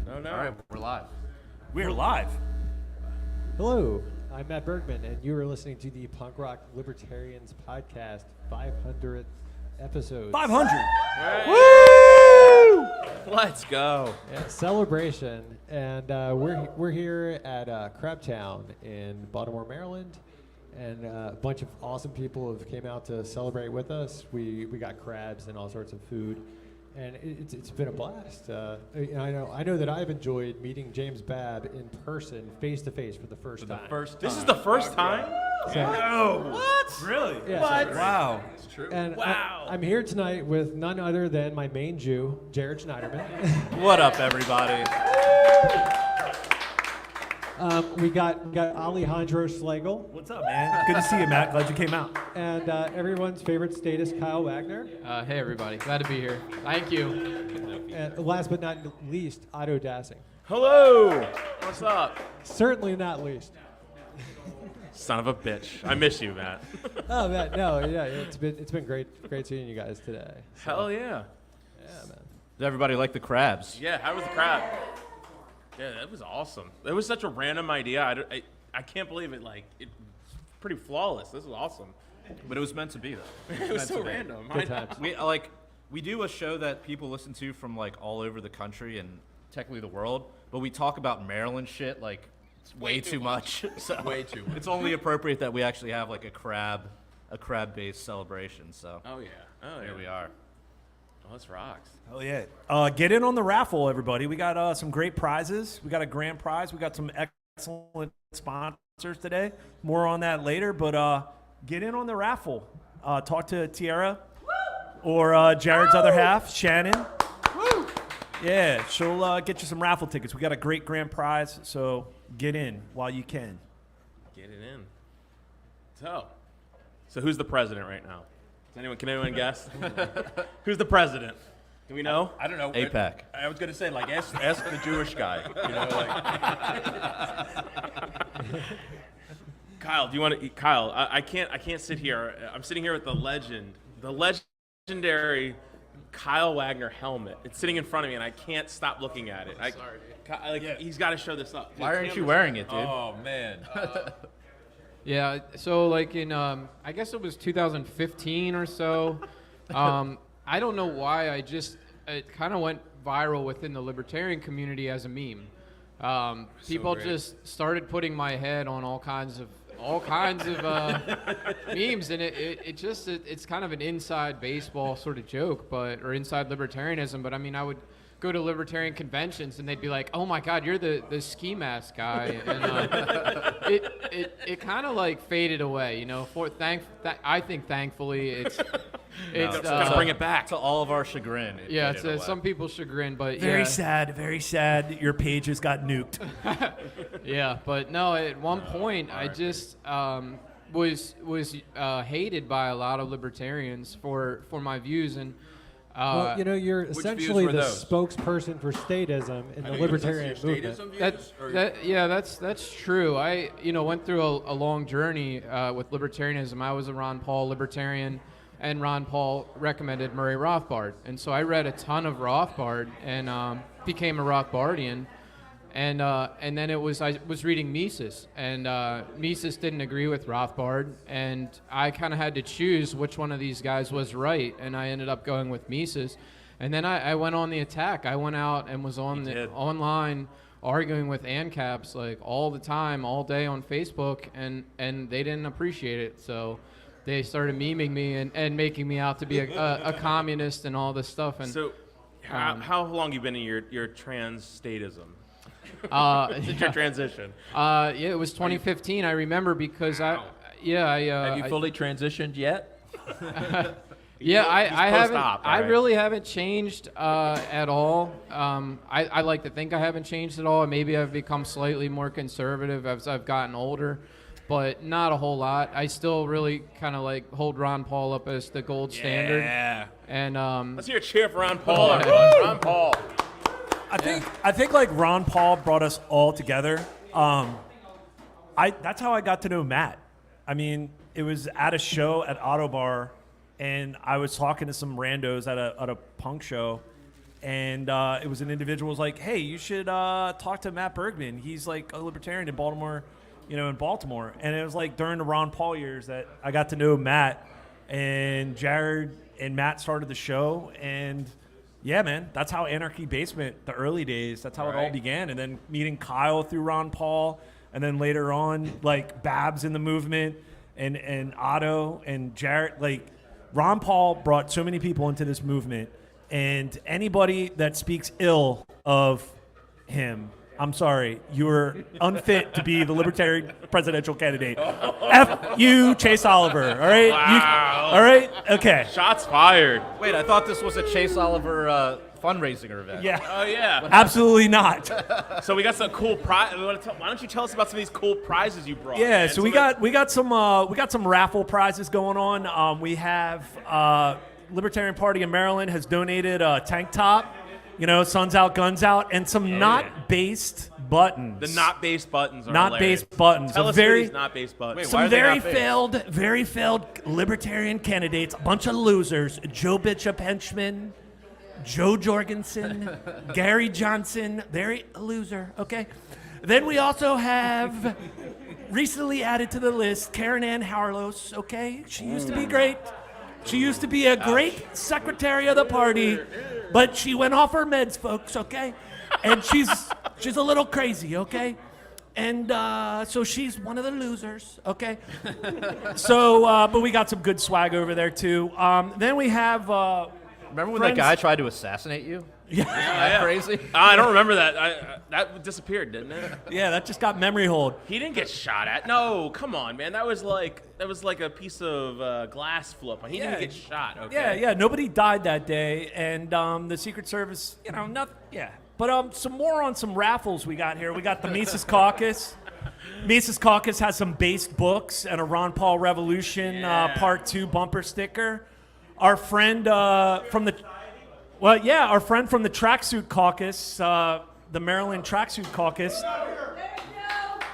Oh, no. All right, we're live. We're live. Hello, I'm Matt Bergman, and you are listening to the Punk Rock Libertarians Podcast 500th episode. 500. Woo! Let's go. Yeah, celebration, and we're here at Crabtowne in Baltimore, Maryland, and a bunch of awesome people have came out to celebrate with us. We got crabs and all sorts of food. And it's been a blast. I know that I've enjoyed meeting James Babb in person, face to face, for the first time. This is the first time? No. What? Really? Yeah, What? Wow. It's true. And Wow. I'm here tonight with none other than my main Jew, Jared Schneiderman. What up, everybody? We got Alejandro Schlegel What's up, man? Good to see you, Matt. Glad you came out. and everyone's favorite statist, Kyle Wagner. Hey everybody, glad to be here. Thank you. And last but not least, Otto Dassing. Hello. What's up? Certainly not least. Son of a bitch. I miss you, Matt. Oh man, no, yeah, it's been great seeing you guys today. So, Hell yeah. yeah, man. Does everybody like the crabs? Yeah, how was the crab? Yeah, that was awesome. It was such a random idea. I can't believe it. Like, it's pretty flawless. This was awesome. But it was meant to be, though. It was so random. Good times. We do a show that people listen to from like all over the country and technically the world, but we talk about Maryland shit like it's way too much. So Way too much. It's only appropriate that we actually have like a crab-based celebration. So Oh, yeah. Oh, yeah. here we are. Oh, this rocks. Hell yeah. Get in on the raffle, everybody. We got some great prizes. We got a grand prize. We got some excellent sponsors today. More on that later, but get in on the raffle. Talk to Tiara or Jared's other half, Shannon. Woo! Yeah, she'll get you some raffle tickets. We got a great grand prize, so get in while you can. Get it in. So who's the president right now? Can anyone guess? Who's the president? Do we know? I don't know. APAC. I was gonna say, like, ask the Jewish guy. You know, like. Kyle, do you want to? Kyle, I can't sit here. I'm sitting here with the legendary Kyle Wagner helmet. It's sitting in front of me, and I can't stop looking at it. Sorry, He's got to show this up. Why aren't you wearing it, dude? Oh man. Yeah, so like in I guess it was 2015 or so. I don't know why it kind of went viral within the libertarian community as a meme. People just started putting my head on all kinds of memes, and it's kind of an inside baseball sort of joke, or inside libertarianism. But I mean, I would go to libertarian conventions and they'd be like, "Oh my God, you're the ski mask guy," and it kind of like faded away, you know. I think thankfully it's Gotta bring it back. To all of our chagrin. yeah, faded away. some people's chagrin, but Very yeah. very sad. Your pages got nuked. Yeah, but no, at one point I just was hated by a lot of libertarians for my views, and Well, you know, you're views essentially were the those? spokesperson for statism in the libertarian movement. That's true. I went through a long journey with libertarianism. I was a Ron Paul libertarian, and Ron Paul recommended Murray Rothbard, and so I read a ton of Rothbard and became a Rothbardian. And then I was reading Mises, and Mises didn't agree with Rothbard, and I kind of had to choose which one of these guys was right, and I ended up going with Mises. And then I went on the attack. I went out and was online arguing with ANCAPs like all the time, all day on Facebook, and they didn't appreciate it. So they started memeing me and making me out to be a communist and all this stuff. And So, how long you been in your trans statism? Since your transition? Yeah, it was 2015. I remember because Have you I fully transitioned yet? Yeah, I haven't. post-op, I right? really haven't changed at all. I like to think I haven't changed at all. Maybe I've become slightly more conservative as I've gotten older, but not a whole lot. I still really kind of like hold Ron Paul up as the gold standard. Yeah. And Let's hear a cheer for Ron Paul, everyone. Ron Paul. I think like Ron Paul brought us all together. That's how I got to know Matt. I mean, it was at a show at Auto Bar, and I was talking to some randos at a punk show, and it was an individual was like, hey, you should talk to Matt Bergman. He's like a libertarian in Baltimore, in Baltimore. And it was like during the Ron Paul years that I got to know Matt, and Jared and Matt started the show. And yeah, man, that's how Anarchy Basement, the early days, that's how it all began. And then meeting Kyle through Ron Paul, and then later on, like Babs in the movement, and Otto and Jared. Like Ron Paul brought so many people into this movement, and anybody that speaks ill of him, I'm sorry, you're unfit to be the Libertarian presidential candidate. F you, Chase Oliver. All right. Wow. All right. Okay. Shots fired. Wait, I thought this was a Chase Oliver fundraising event. Yeah. Oh yeah. Absolutely not. So we got some cool prize. Why don't you tell us about some of these cool prizes you brought? Yeah. man? So we got some raffle prizes going on. We have Libertarian Party in Maryland has donated a tank top. Suns out, guns out, and some not-based buttons. The not-based buttons are not-based hilarious. buttons. Tell us very, these not-based buttons. Wait, why some are they very not based? very failed libertarian candidates, a bunch of losers. Joe Bishop Henchman, Joe Jorgensen, Gary Johnson, very a loser, okay? Then we also have recently added to the list Karen Ann Harlos, okay? She used to be great. She used to be a great secretary of the party, but she went off her meds, folks, okay? And she's a little crazy, okay? And so she's one of the losers, okay? So, but we got some good swag over there, too. Then we have... Remember when friends- that guy tried to assassinate you? Yeah. Isn't that crazy? I don't remember that. That disappeared, didn't it? Yeah, that just got memory hold. He didn't get shot at. No, come on, man. That was like a piece of glass flip. He didn't get shot. Okay. Yeah. Nobody died that day, and the Secret Service, not. Yeah. But some more on some raffles we got here. We got the Mises Caucus. Mises Caucus has some based books and a Ron Paul Revolution Part 2 bumper sticker. Our friend from the Tracksuit Caucus, the Maryland Tracksuit Caucus.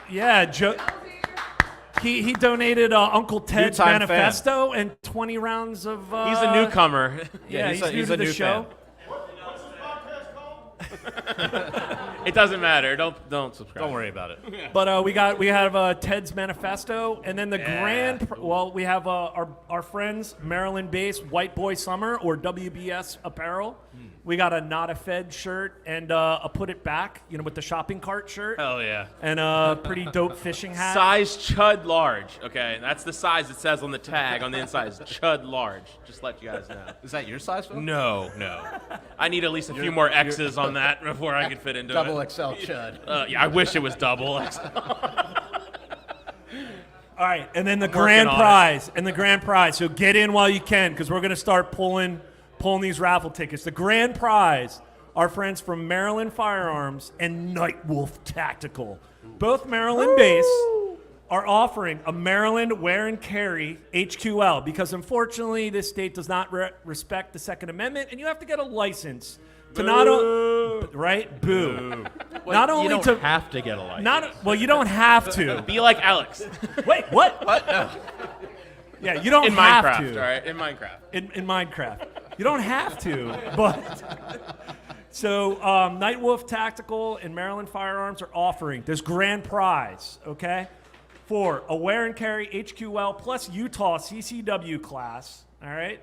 Yeah, Joe. He donated Uncle Ted's New-time manifesto and 20 rounds of. He's a newcomer. Yeah, he's new he's to a the new show. fan. It doesn't matter. Don't subscribe. Don't worry about it. But we have Ted's manifesto, and then the we have our friends Maryland-based White Boy Summer or WBS Apparel. We got a Not a Fed shirt and a Put It Back, with the shopping cart shirt. Hell yeah. And a pretty dope fishing hat. Size Chud large. Okay, that's the size it says on the tag on the inside. Is Chud large. Just let you guys know. Is that your size, Phil? No. I need at least a few more X's on that before I can fit into Double it. XL chud. Yeah, I wish it was double XL. All right, and then the working grand on prize. So get in while you can, because we're going to start pulling these raffle tickets. The grand prize, our friends from Maryland Firearms and Nightwolf Tactical, both Maryland-based, are offering a Maryland wear and carry HQL, because unfortunately this state does not respect the Second Amendment, and you have to get a license to not right? Boo. Not only you don't to have to get a license. you don't have to. Be like Alex. Wait, what? What? No. Yeah, you don't In have Minecraft, to. all right? In Minecraft. In Minecraft. You don't have to, but... So, Nightwolf Tactical and Maryland Firearms are offering this grand prize, okay, for a wear and carry HQL plus Utah CCW class, all right,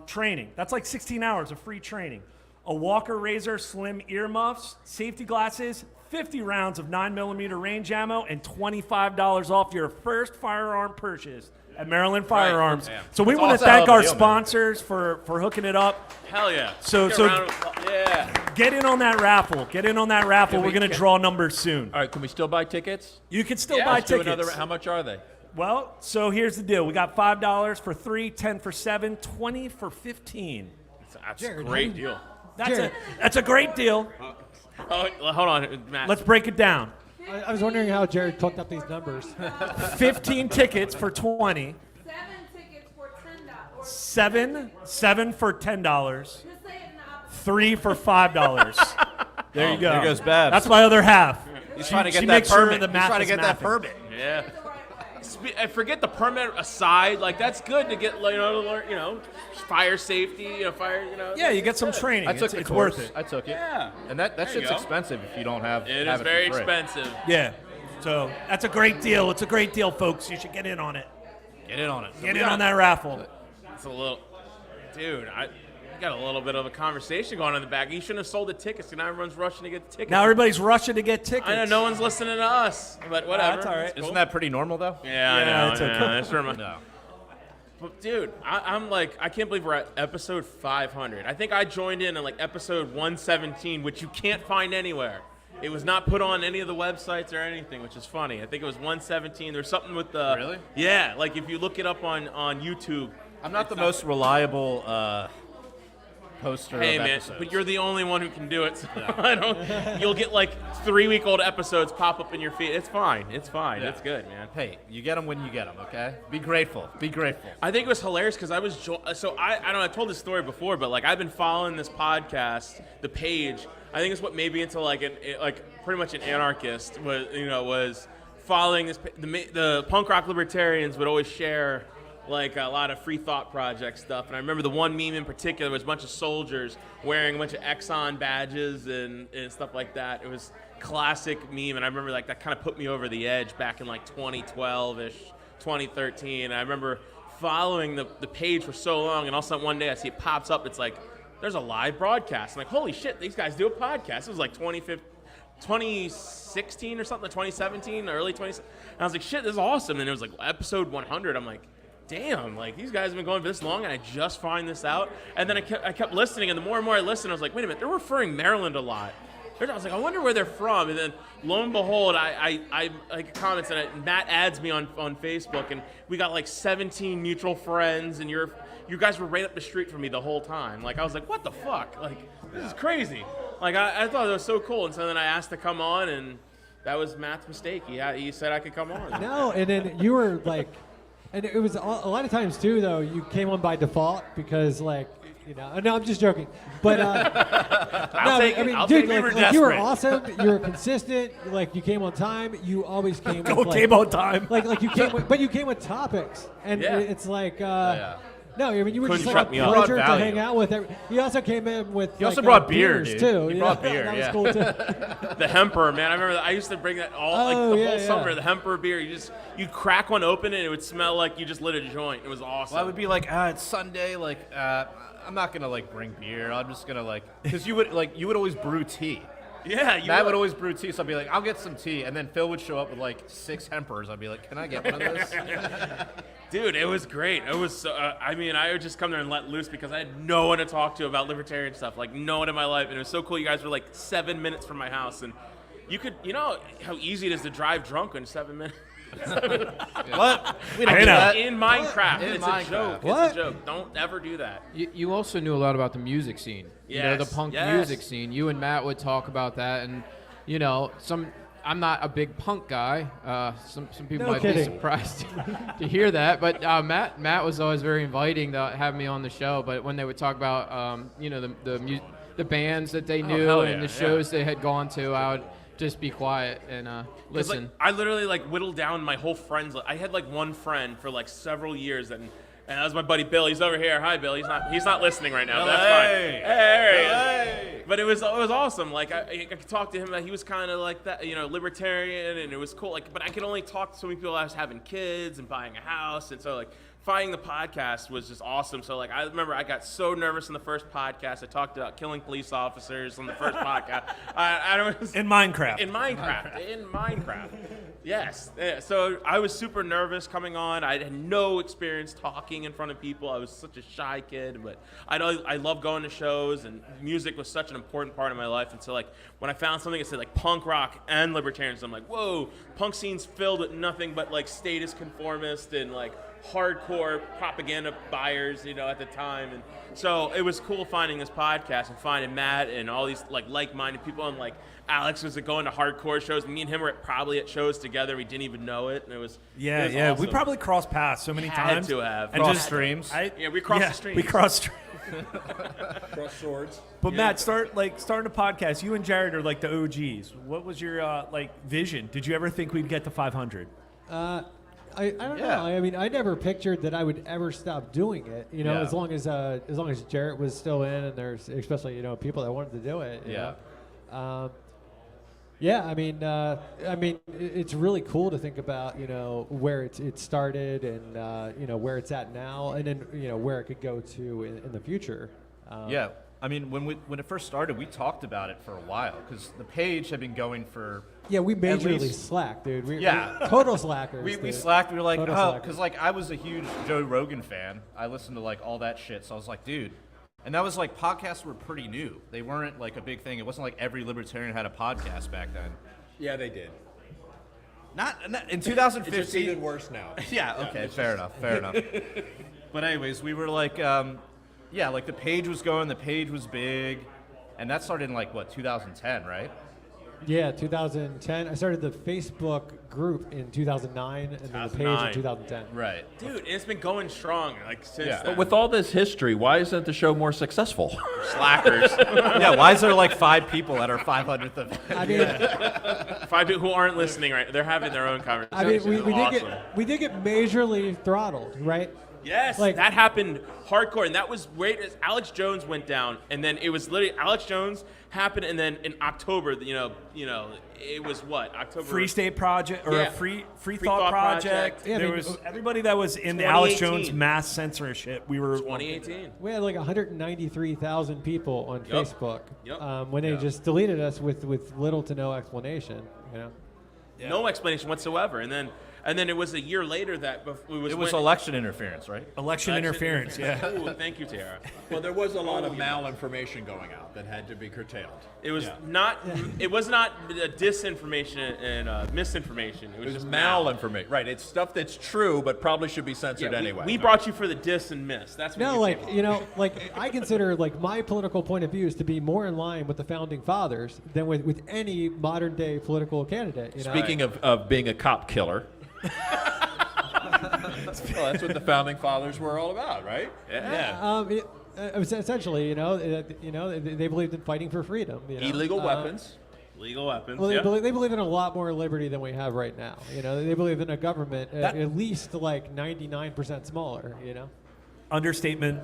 training. That's like 16 hours of free training. A Walker Razor Slim earmuffs, safety glasses, 50 rounds of 9mm range ammo, and $25 off your first firearm purchase at Maryland Firearms. Yeah. So we That's want to awesome. thank our Deal, man. sponsors for hooking it up. Hell yeah. So- Get so- a round of applause. Yeah. Get in on that raffle. We're going to draw numbers soon. All right, can we still buy tickets? You can still Yeah, buy Let's do tickets. another. How much are they? Well, so here's the deal. We got $5 for 3, 10 for 7, 20 for 15. That's a great deal. That's a great deal. Oh, hold on, Matt. Let's break it down. I was wondering how Jared cooked up these numbers. 15 tickets for 20. 7 tickets for $10. Seven for $10. Just say it in the opposite. 3 for $5. There you go. there goes Babs. That's my other half. He's trying to she get that makes sure permit. the He's math trying to is get that mathing. permit. Yeah. The right way. forget the permit aside. Like that's good to get, like, to learn, fire safety, fire, Yeah, you get some training. I took the it's course. worth it. I took it. Yeah. And that There you shit's go. expensive if you don't have It have is very for free. expensive. Yeah. So that's a great deal. It's a great deal, folks. You should get in on it. Get in on it. Get in on that raffle. It's a little, dude. I got a little bit of a conversation going on in the back. You shouldn't have sold the tickets. And now everyone's rushing to get the tickets. Now everybody's rushing to get tickets. I know no one's listening to us, but whatever. that's all right. It's cool. Isn't that pretty normal though? Yeah, I Yeah, know. it's Yeah, okay. that's where my- No. But dude, I'm like, I can't believe we're at episode 500. I think I joined in like episode 117, which you can't find anywhere. It was not put on any of the websites or anything, which is funny. I think it was 117. There's something with the Really? Yeah, like if you look it up on YouTube. I'm not the most reliable poster Hey of man, episodes. but you're the only one who can do it. So I don't. You'll get like 3-week-old episodes pop up in your feed. It's fine. It's fine. Yeah. It's good, man. Hey, you get them when you get them, okay? Be grateful. Be grateful. I think it was hilarious because I was I don't know, I told this story before, but like I've been following this podcast, the page. I think it's what made me into like pretty much an anarchist. Was following this. The punk rock libertarians would always share like a lot of free thought project stuff, and I remember the one meme in particular was a bunch of soldiers wearing a bunch of Exxon badges and stuff like that. It was classic meme, and I remember like that kind of put me over the edge back in like 2012ish, 2013. I remember following the page for so long, and all of a sudden one day I see it pops up. It's like there's a live broadcast. I'm like, holy shit, these guys do a podcast. It was like 2016 or something, 2017, early 20. And I was like, shit, this is awesome. And it was like episode 100. I'm like, damn, like these guys have been going for this long, and I just find this out. And then I kept listening, and the more and more I listened, I was like, wait a minute, they're referring Maryland a lot. I was like, I wonder where they're from. And then lo and behold, I like comments, and Matt adds me on Facebook, and we got like 17 mutual friends, and you guys were right up the street from me the whole time. Like I was like, what the fuck? Like this is crazy. Like I thought it was so cool, and so then I asked to come on, and that was Matt's mistake. He said I could come on. No, and then you were like, and it was a lot of times too, though, you came on by default because, like, no, I'm just joking. But, I'll take it. I'll dude, take it. like, you were awesome. You were consistent. Like, you came on time. You always came with, like, Came on time. like you came with, but you came with topics. And Yeah. it's like, Yeah. no, I mean, you were Couldn't just like shut a me up. pleasure Brought to value. hang out with. You also came in with, He also like, brought beer, beers, dude. too. He you brought know? beer, That was yeah. cool, too. The Hemper, man. I remember I used to bring that all Oh, the yeah, whole yeah. summer. The Hemper beer. You'd crack one open and it would smell like you just lit a joint. It was awesome. Well, I would be like, it's Sunday. Like, I'm not gonna like bring beer. I'm just gonna like, because you would always brew tea. yeah, Matt would always brew tea, so I'd be like, I'll get some tea, and then Phil would show up with like 6 Hempers. I'd be like, can I get one of those? Dude, it was great. It was. I would just come there and let loose because I had no one to talk to about libertarian stuff. Like no one in my life, and it was so cool. You guys were like 7 minutes from my house, and you could, how easy it is to drive drunk in 7 minutes. What? We I don't do know. that. In Minecraft, In it's Minecraft. a joke. What? It's a joke. Don't ever do that. You also knew a lot about the music scene. The Yes, punk yes. music scene. You and Matt would talk about that, and I'm not a bbig punk guy. Some people No might kidding. be surprised to hear that, but Matt was always very inviting to have me on the show. But when they would talk about the bands that they knew hell and yeah, the shows they had gone to, I would just be quiet and 'Cause, listen. like, I literally like whittled down my whole friends. I had like one friend for like several years, and that was my buddy Bill. He's over here. Hi, Bill. He's not listening right now. But that's fine. Hey. Hey, there he is. But it was awesome. Like I could talk to him. He was kind of like that, libertarian, and it was cool. Like, but I could only talk to so many people. I was having kids and buying a house, and so like finding the podcast was just awesome. So like I remember I got so nervous in the first podcast. I talked about killing police officers on the first podcast. I was In Minecraft. In Minecraft. Yes. Yeah, so I was super nervous coming on. I had no experience talking in front of people. I was such a shy kid, but I love going to shows, and music was such an important part of my life. And so like when I found something that said like punk rock and libertarians, I'm like, whoa, punk scene's filled with nothing but like status conformist and like hardcore propaganda buyers, at the time. And so it was cool finding this podcast and finding Matt and all these like-minded people, and like Alex was going to hardcore shows, and me and him were probably at shows together. We didn't even know it, and it was Yeah, it was yeah. We awesome. probably crossed paths so many Had times. to have. And Cross just streams. Yeah, we crossed the streams. We crossed streams. Cross swords. But Matt, starting a podcast. You and Jared are like the OGs. What was your vision? Did you ever think we'd get to 500? I don't Yeah. know. I mean, I never pictured that I would ever stop doing it. You know, Yeah. as long as Jarrett was still in, and there's especially people that wanted to do it. you Yeah. know. Yeah, I mean, it's really cool to think about, where it started and where it's at now, and then where it could go to in the future. Yeah, I mean, when it first started, we talked about it for a while because the page had been going for. Yeah, we at majorly least- slacked, dude. We total slackers. We dude. slacked. We were like, Total oh, slackers. because like I was a huge Joe Rogan fan. I listened to like all that shit, so I was like, dude. And that was like podcasts were pretty new. They weren't like a big thing. It wasn't like every libertarian had a podcast back then. Yeah, they did. Not in It's just 2015. even worse now. Yeah, okay, fair enough. But anyways, we were like, like the page was going, the page was big, and that started in like what 2010, right? Yeah, 2010. I started the Facebook group in 2009, and then the page 2009. in 2010. Right. Dude, it's been going strong like since Yeah. then. But with all this history, why isn't the show more successful? slackers. Yeah. Why is there like 5 people at our 500th event? I mean, 5 people who aren't listening right, they're having their own conversation. we Awesome. we did get majorly throttled, right? Yes, Like- that happened hardcore, and that was right as Alex Jones went down, and then it was literally Alex Jones happened, and then in October, it was what October. Free State Project or Yeah. a Free Thought Project. Yeah, I there mean, was everybody that was in the Alex Jones 2018. mass censorship. We were 2018. We had like 193,000 people on Yup. Facebook Yup. when they just deleted us with little to no explanation. No explanation whatsoever, and then it was a year later that It was election interference, right? election interference. Yeah. Ooh, thank you, Tara. Well, there was a lot of malinformation going out that had to be curtailed. It was not. It was not disinformation and misinformation. It was It was just malinformation. Right, it's stuff that's true, but probably should be censored Yeah, anyway. we brought you for the dis and miss. That's what No, you like came for. like I consider like my political point of view is to be more in line with the founding fathers than with any modern day political candidate. Speaking of being a cop killer. Well, that's what the founding fathers were all about, right? Essentially, they believed in fighting for freedom. Illegal weapons. Legal weapons. Well, yeah. they believe in a lot more liberty than we have right now. They believe in a government at least like 99% smaller. Understatement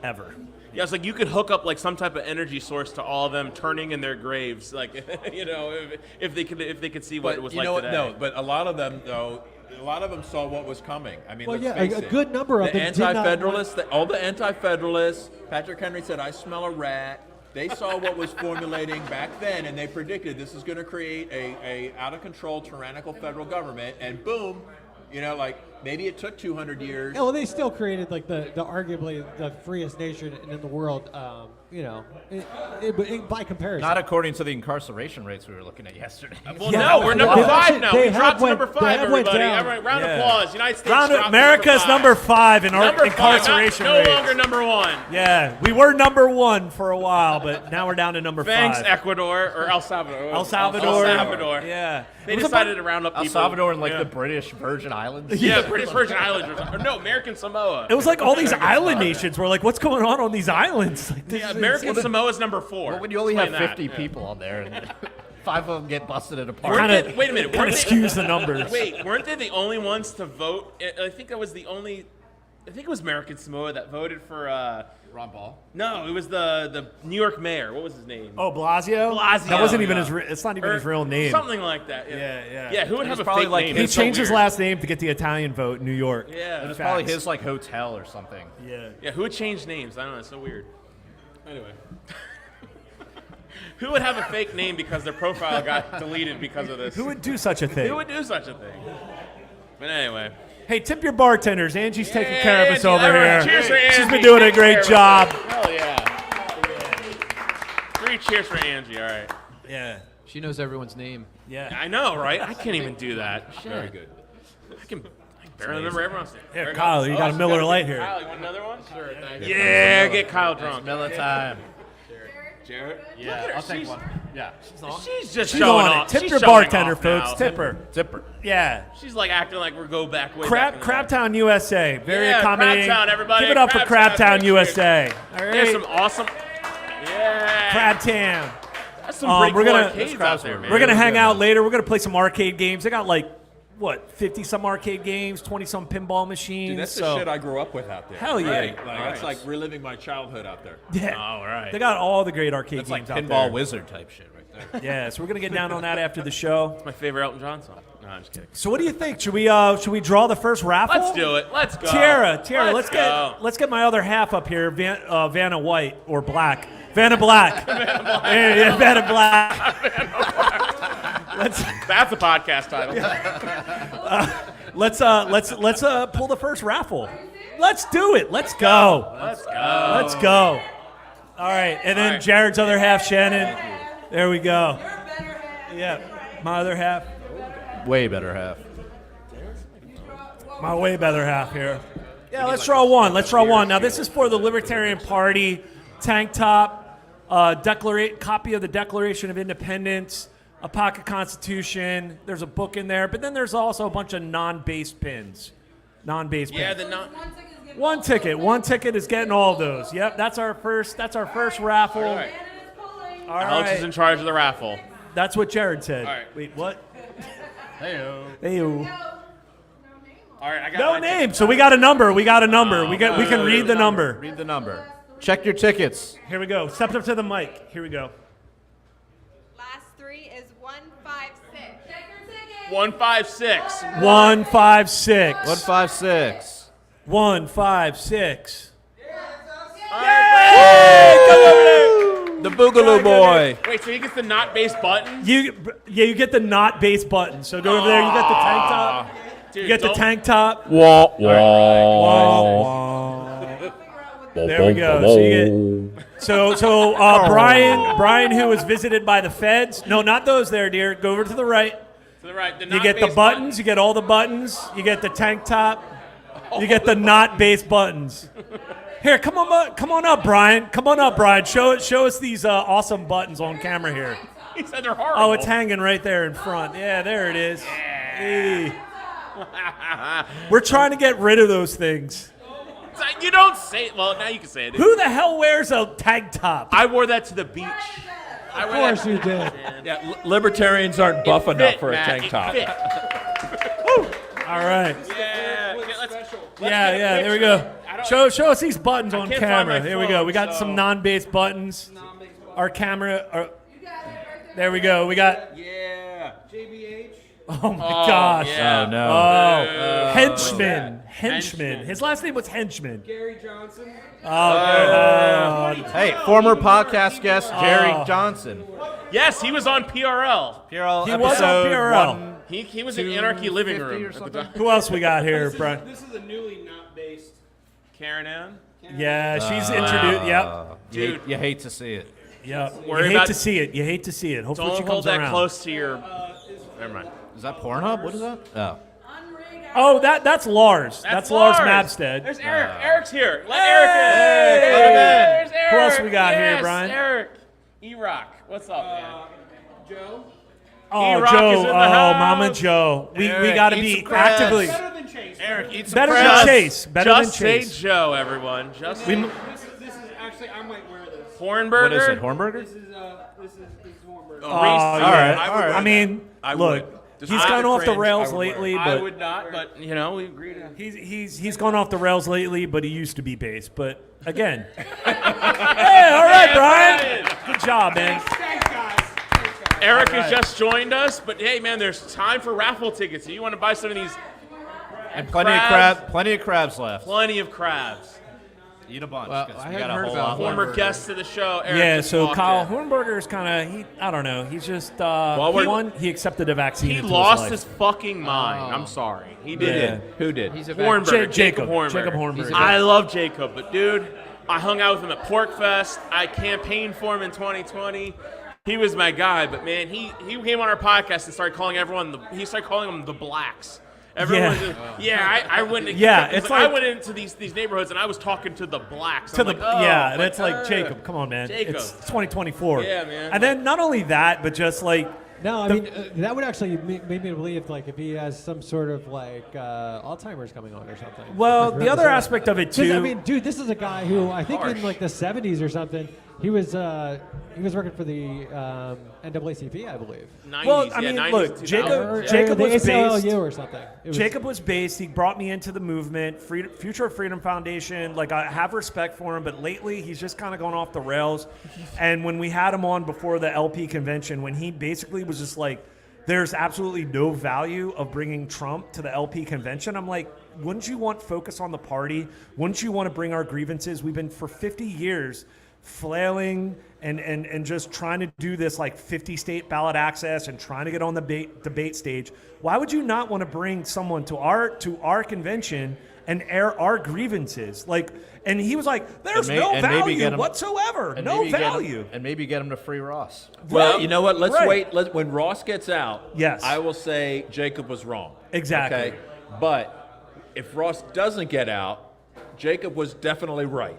ever. Yeah, it's like you could hook up like some type of energy source to all of them turning in their graves, like if they could see what it was you like know today. what? No, but a lot of them saw what was coming. I mean, Well, let's yeah, face a it. good number of the them did not anti-federalists, all the anti-federalists. Patrick Henry said, "I smell a rat." They saw what was formulating back then, and they predicted this is going to create a out of control tyrannical federal government, and boom, maybe it took 200 years. Yeah, well, they still created like the arguably the freest nation in the world. By comparison. Not according to the incarceration rates we were looking at yesterday. Well, Yeah, no, we're number they 5 actually- now. they We have dropped to went- number they 5, have went everybody. down. Everybody, round of Yeah. applause. United States dropped to America's number 5 in our Number 5, incarceration no rate. longer number 1. Yeah, we were number 1 for a while, but now we're down to number 5. Thanks, Ecuador or El Salvador. El Salvador. El Salvador. Yeah. They decided to round up El people. Salvador and like yeah. the British Virgin Islands. Yeah, British Virgin Islands. Or no, American Samoa. It was like all these island nations were like, what's going on these islands? Like, this Yeah, is American insane. Samoa is number 4. Well, when you only have Explain 50 that. people on there and 5 of them get busted at a Weren't party. Kinda- wait a minute. Kind of weren't they- skews the numbers. Wait, weren't they the only ones to vote? I think that was the only. I think it was American Samoa that voted for. Ron Paul. No, it was the New York mayor. What was his name? Oh, Blasio? Blasio, That wasn't even yeah. it's not even Or his real name. Something like that. Yeah, yeah. Yeah, who would It have was a probably fake like name? He It's so changed his weird. last name to get the Italian vote in New York. Yeah. It was probably Facts. his like hotel or something. Yeah. Yeah, who would change names? I don't know. It's so weird. Anyway. Who would have a fake name because their profile got deleted because of this? Who would do such a thing? Who would do such a thing? But anyway. Hey, tip your bartenders. Angie's taking care of us Angie, over everyone, here. cheers for She's Angie. been doing a Take great care of job. us. Hell yeah. 3 cheers for Angie. All right. Yeah. She knows everyone's name. Yeah. I know, right? I can't even do that. Very good. I can barely remember everyone's name. Here, There it Kyle, goes. you got a she's Miller got Lite here. Kyle, you want another one? Sure, thank you. Yeah, get Kyle drunk. Miller time. Jarrett? Yeah, I'll take she's- one. Yeah. She's just She's showing on off. it. Tip She's your showing bartender, off folks. now. Tip her. Zipper. Yeah. She's like acting like we're go back way back in the day. Crabtown, USA. Very Yeah, accommodating. Crabtowne, everybody. Give it up for Crabtowne. Crabtown, Thanks, USA. All There's right. some awesome. Yeah. Crabtown. That's some great we're cool gonna- arcades out there, man. We're going to hang out later. We're going to play some arcade games. They got like what, 50-some arcade games, 20-some pinball machines. Dude, that's so, the shit I grew up with out there. Hell yeah. Right. Nice. It's like reliving my childhood out there. Yeah. All right. They got all the great arcade It's like games out pinball there. wizard type shit right there. Yeah, so we're going to get down on that after the show. My favorite Elton John song. No, I'm just kidding. So what do you think? Should we draw the first raffle? Let's do it. Let's go. Tiara, go. let's get my other half up here, Vanna White or Black. Vanna Black. Yeah, Vanna Black. That's a podcast title. Let's pull the first raffle. Let's do it. Let's go. Let's go. Let's go. All right, and then All right. Jared's other half, Shannon. There we go. You're a better half. Yeah, my other half. Way better half. My way better half here. Yeah, let's draw one. Let's draw one. Now, this is for the Libertarian Party tank top, copy of the Declaration of Independence, a pocket constitution. There's a book in there, but then there's also a bunch of non-base pins. Non-base Yeah, pins. the not. One ticket is getting One ticket is getting all of those. Yep, that's our first raffle. All right. Shannon is pulling. All Alex is in right. charge of the raffle. That's what Jared said. All right. Wait, what? Hey-o. Hey-o. All right, I got No my name. So we got a number. We got a number. We can read the number. Read the number. Check your tickets. Here we go. Step up to the mic. Here we go. Last three is 156. Check your ticket. 156. 156. 156. 156. The Boogaloo Boy. Wait, so he gets the not base button? You get the not base button. So go over there. You get the tank top. Dude, You get the don't- tank top. Wah, There we go. So you get. So Brian, who was visited by the feds. No, not those there, dear. Go over to the right. To the right. The You get the not-base buttons. You get all the buttons. You get the tank top. You get the not base buttons. Here, come on up, Brian. Come on up, Brian. Show us these awesome buttons on camera here. He said they're horrible. Oh, it's hanging right there in front. Yeah, there it is. Hey. We're trying to get rid of those things. You don't say it. Well, now you can say it. Who the hell wears a tank top? I wore that to the beach. Of course you did. Yeah, libertarians aren't buff enough for a tank top. All right. Yeah. Okay, let's Yeah, there we go. Show us these buttons on can't find camera. my Here we go. phone, We got so- some non-base buttons. Our camera. There we go. We got. Yeah. Oh my gosh. yeah. Oh, no. Oh, Henchman. His last name was Henchman. Gary Johnson. Oh, Hey, former podcast guest Jerry Oh. Johnson. Yes, he was on PRL. PRL He was on episode PRL. 1. He was in Anarchy Living 250 Room or at the something? time. who else we got here, Brian? This is a newly not based. Karen Ann. Yeah, she's introduced. Yep. Dude. You hate to see it. Yep. You Worry hate about- to see it. You hate to see it. Hopefully she Don't comes hold that around. close to your. Never mind. Is that Pornhub? What is that? Oh. Oh, that's Lars. That's Lars Mabstead. There's Eric. Eric's here. Let Eric in. Hey! There's Eric. Who else we got here, Yes, Brian? Eric. E-Rock. What's up, man? Joe. Oh, E-Rock Joe. is in the Oh, house. Mama Joe. We Eric, got to eat be some crabs. actively. Better than Chase. Eric, eat some Better than crabs. Chase. Better Just than Chase. say Joe, everyone. Just We- This is actually I might wear this. Hornburger. What is it, Hornburger? This is Hornburger. Oh, Reese- yeah. all right. I mean, I look, would. he's Despite gone the off the cringe, rails I would wear it. lately, I but would not, but you know, we agreed. he's gone off the rails lately, but he used to be base. But again, hey, all right, Brian, good job, man. Thanks, guys. Eric has just joined us, but hey, man, there's time for raffle tickets. If you want to buy some of these, And plenty Crabs. of crabs left. plenty of crabs. Eat a bunch. Well, 'cause I we hadn't got a heard whole about lot Hornburger. Former left. guest to the show. Eric Yeah, just so walked Kyle in. Hornberger's kind of I don't know. He's just we're- one. He accepted a vaccine. He into lost his his life. fucking mind. Oh. I'm sorry. He Who did. did? Who did? He's a Hornberger. Jacob Hornberger. Jacob Hornberger. I love Jacob, but dude, I hung out with him at Porkfest. I campaigned for him in 2020. He was my guy, but man, he came on our podcast and started calling everyone. He started calling them the blacks. Everyone was just, I went. Yeah, it's I like- went into these neighborhoods and I was talking to the blacks. To I'm the like, oh, and it's like Jacob. Come on, man. Jacob. It's 2024. Yeah, man. And then not only that, but just like No, I mean that would actually make me believe like if he has some sort of like Alzheimer's coming on or something. well, the other aspect of it 'Cause, too. I mean, dude, this is a guy who I think Harsh. in like the 70s or something, He was working for the NAACP, I believe. 90s, Well, I yeah, mean, 90s, look, 2000s. Jacob- Or Jacob the was based- ACLU or something. It was- Jacob was based. He brought me into the movement, Future of Freedom Foundation. Like, I have respect for him, but lately he's just kind of gone off the rails. And when we had him on before the LP convention, when he basically was just like, there's absolutely no value of bringing Trump to the LP convention, I'm like, wouldn't you want focus on the party? Wouldn't you want to bring our grievances? We've been for 50 years flailing and just trying to do this like 50 state ballot access and trying to get on the debate stage. Why would you not want to bring someone to our convention and air our grievances? Like, and he was like, there's And no maybe value get him- whatsoever. And No maybe get him- value. and maybe get him to free Ross. Well, Right. you know what? Let's Right. wait. When Ross gets out, Yes. I will say Jacob was wrong. Exactly. Okay? But if Ross doesn't get out, Jacob was definitely right.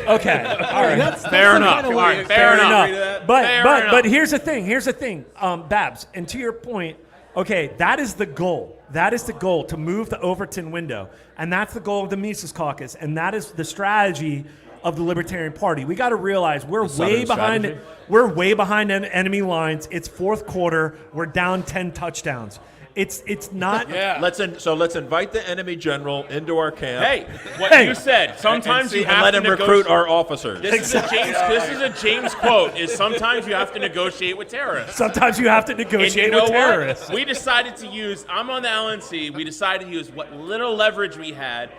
Okay. All right. That's Fair the enough. kind of All way- right, fair enough. enough. But Fair but enough. but here's the thing. Babs, and to your point, okay, that is the goal. That is the goal, to move the Overton window, and that's the goal of the Mises Caucus, and that is the strategy of the Libertarian Party. We got to realize we're way Southern behind. strategy? We're way behind enemy lines. It's fourth quarter. We're down 10 touchdowns. It's not. Yeah. Let's invite the enemy general into our camp. Hey, what Hey. you said. Sometimes you have let to him recruit negotiate. our officers. This is a James quote. Is sometimes you have to negotiate with terrorists. Sometimes you have to And you negotiate know with terrorists. what? We decided to use. I'm on the LNC. We decided to use what little leverage we had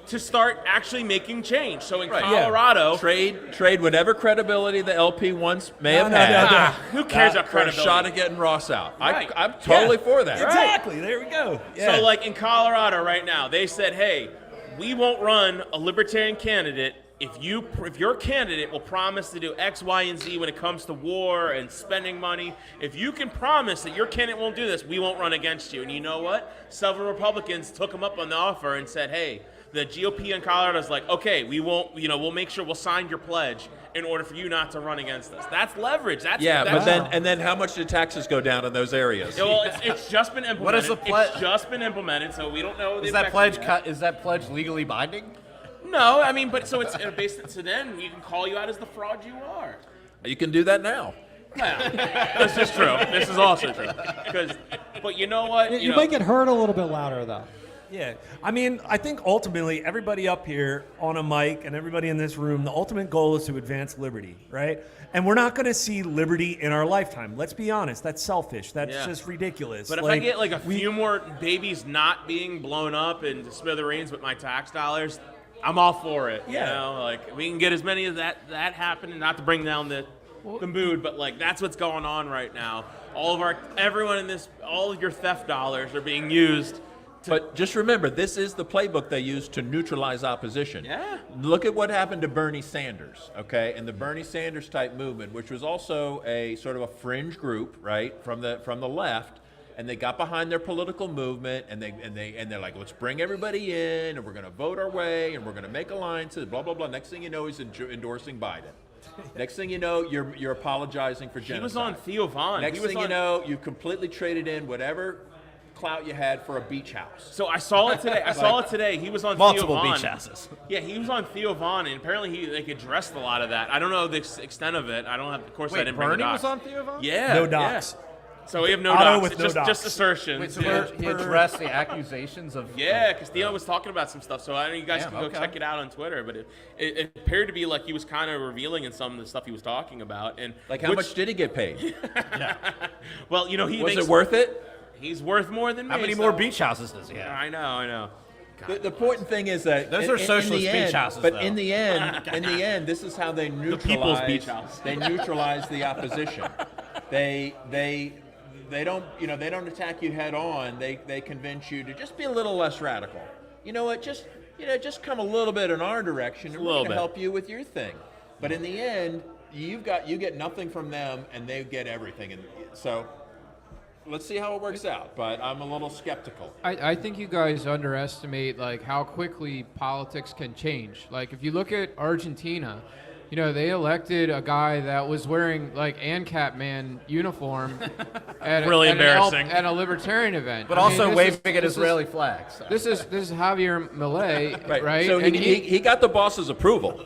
to start actually making change. So in Right. Colorado, Trade whatever credibility the LP once may have no, had. no. who cares about For a credibility? shot at getting Ross out. Right. I'm totally Yeah. for that. Exactly. There we go. Yeah. So like in Colorado right now, they said, hey, we won't run a libertarian candidate if your candidate will promise to do X, Y, and Z when it comes to war and spending money. If you can promise that your candidate won't do this, we won't run against you. And you know what? Several Republicans took them up on the offer and said, hey, the GOP in Colorado is like, okay, we won't, we'll make sure we'll sign your pledge in order for you not to run against us. That's leverage. That's But then how much did taxes go down in those areas? Well, it's just been implemented. What is the pledge? It's just been implemented, so we don't know. the Is that effect pledge yet. is that pledge legally binding? No, I mean, but so it's based. So then we can call you out as the fraud you are. You can do that now. This is true. This is also true. But you know what? You might get heard a little bit louder though. Yeah, I mean, I think ultimately everybody up here on a mic and everybody in this room, the ultimate goal is to advance liberty, right? And we're not going to see liberty in our lifetime. Let's be honest. That's selfish. That's Yeah. just ridiculous. But if I get like a few more babies not being blown up into smithereens with my tax dollars, I'm all for it. Yeah. You know, like we can get as many of that happening, not to bring down the mood, but like that's what's going on right now. Everyone in this, all of your theft dollars are being used. But just remember, this is the playbook they use to neutralize opposition. Yeah. Look at what happened to Bernie Sanders, okay, and the Bernie Sanders type movement, which was also a sort of a fringe group, right, from the left, and they got behind their political movement, and they're like, let's bring everybody in, and we're going to vote our way, and we're going to make alliances, blah blah blah. Next thing you know, he's endorsing Biden. Next thing you know, you're apologizing for genocide. He was on Theo Von. Next thing you know, you've completely traded in whatever clout you had for a beach house. So I saw it today. He was on Multiple Theo Von. beach houses. Yeah, he was on Theo Von, and apparently he addressed a lot of that. I don't know the extent of it. I don't have. Of course, I Wait, didn't bring the Bernie was docs. on Theo Von? Yeah, No yeah. docs. So we have no Otto docs. with It's no just, docs. just assertions. Wait, so yeah. he addressed the accusations of Yeah, because Theo was talking about some stuff, so I know you guys Damn, can go okay. check it out on Twitter. But it appeared to be like he was kind of revealing in some of the stuff he was talking about, and Like, how much did he get paid? Well, he Was makes, it worth it? He's worth more than me. how many so- more beach houses does he have? I know. The important thing is that Those are socialist the beach end, houses, But though. in the end, this is how they neutralize. People's Beach House. They neutralize the opposition. They don't they don't attack you head on. They convince you to just be a little less radical. You know what? Just come a little bit in our direction, and we're little going to bit. help you with your thing. But in the end, you get nothing from them, and they get everything. And so, let's see how it works out. But I'm a little skeptical. I think you guys underestimate like how quickly politics can change. Like if you look at Argentina, You know, they elected a guy that was wearing like ANCAP man uniform at, Really at embarrassing. At a libertarian event. But I mean, also this waving is- at this is- Israeli flags. This is Javier Milei, right? So And he got the boss's approval.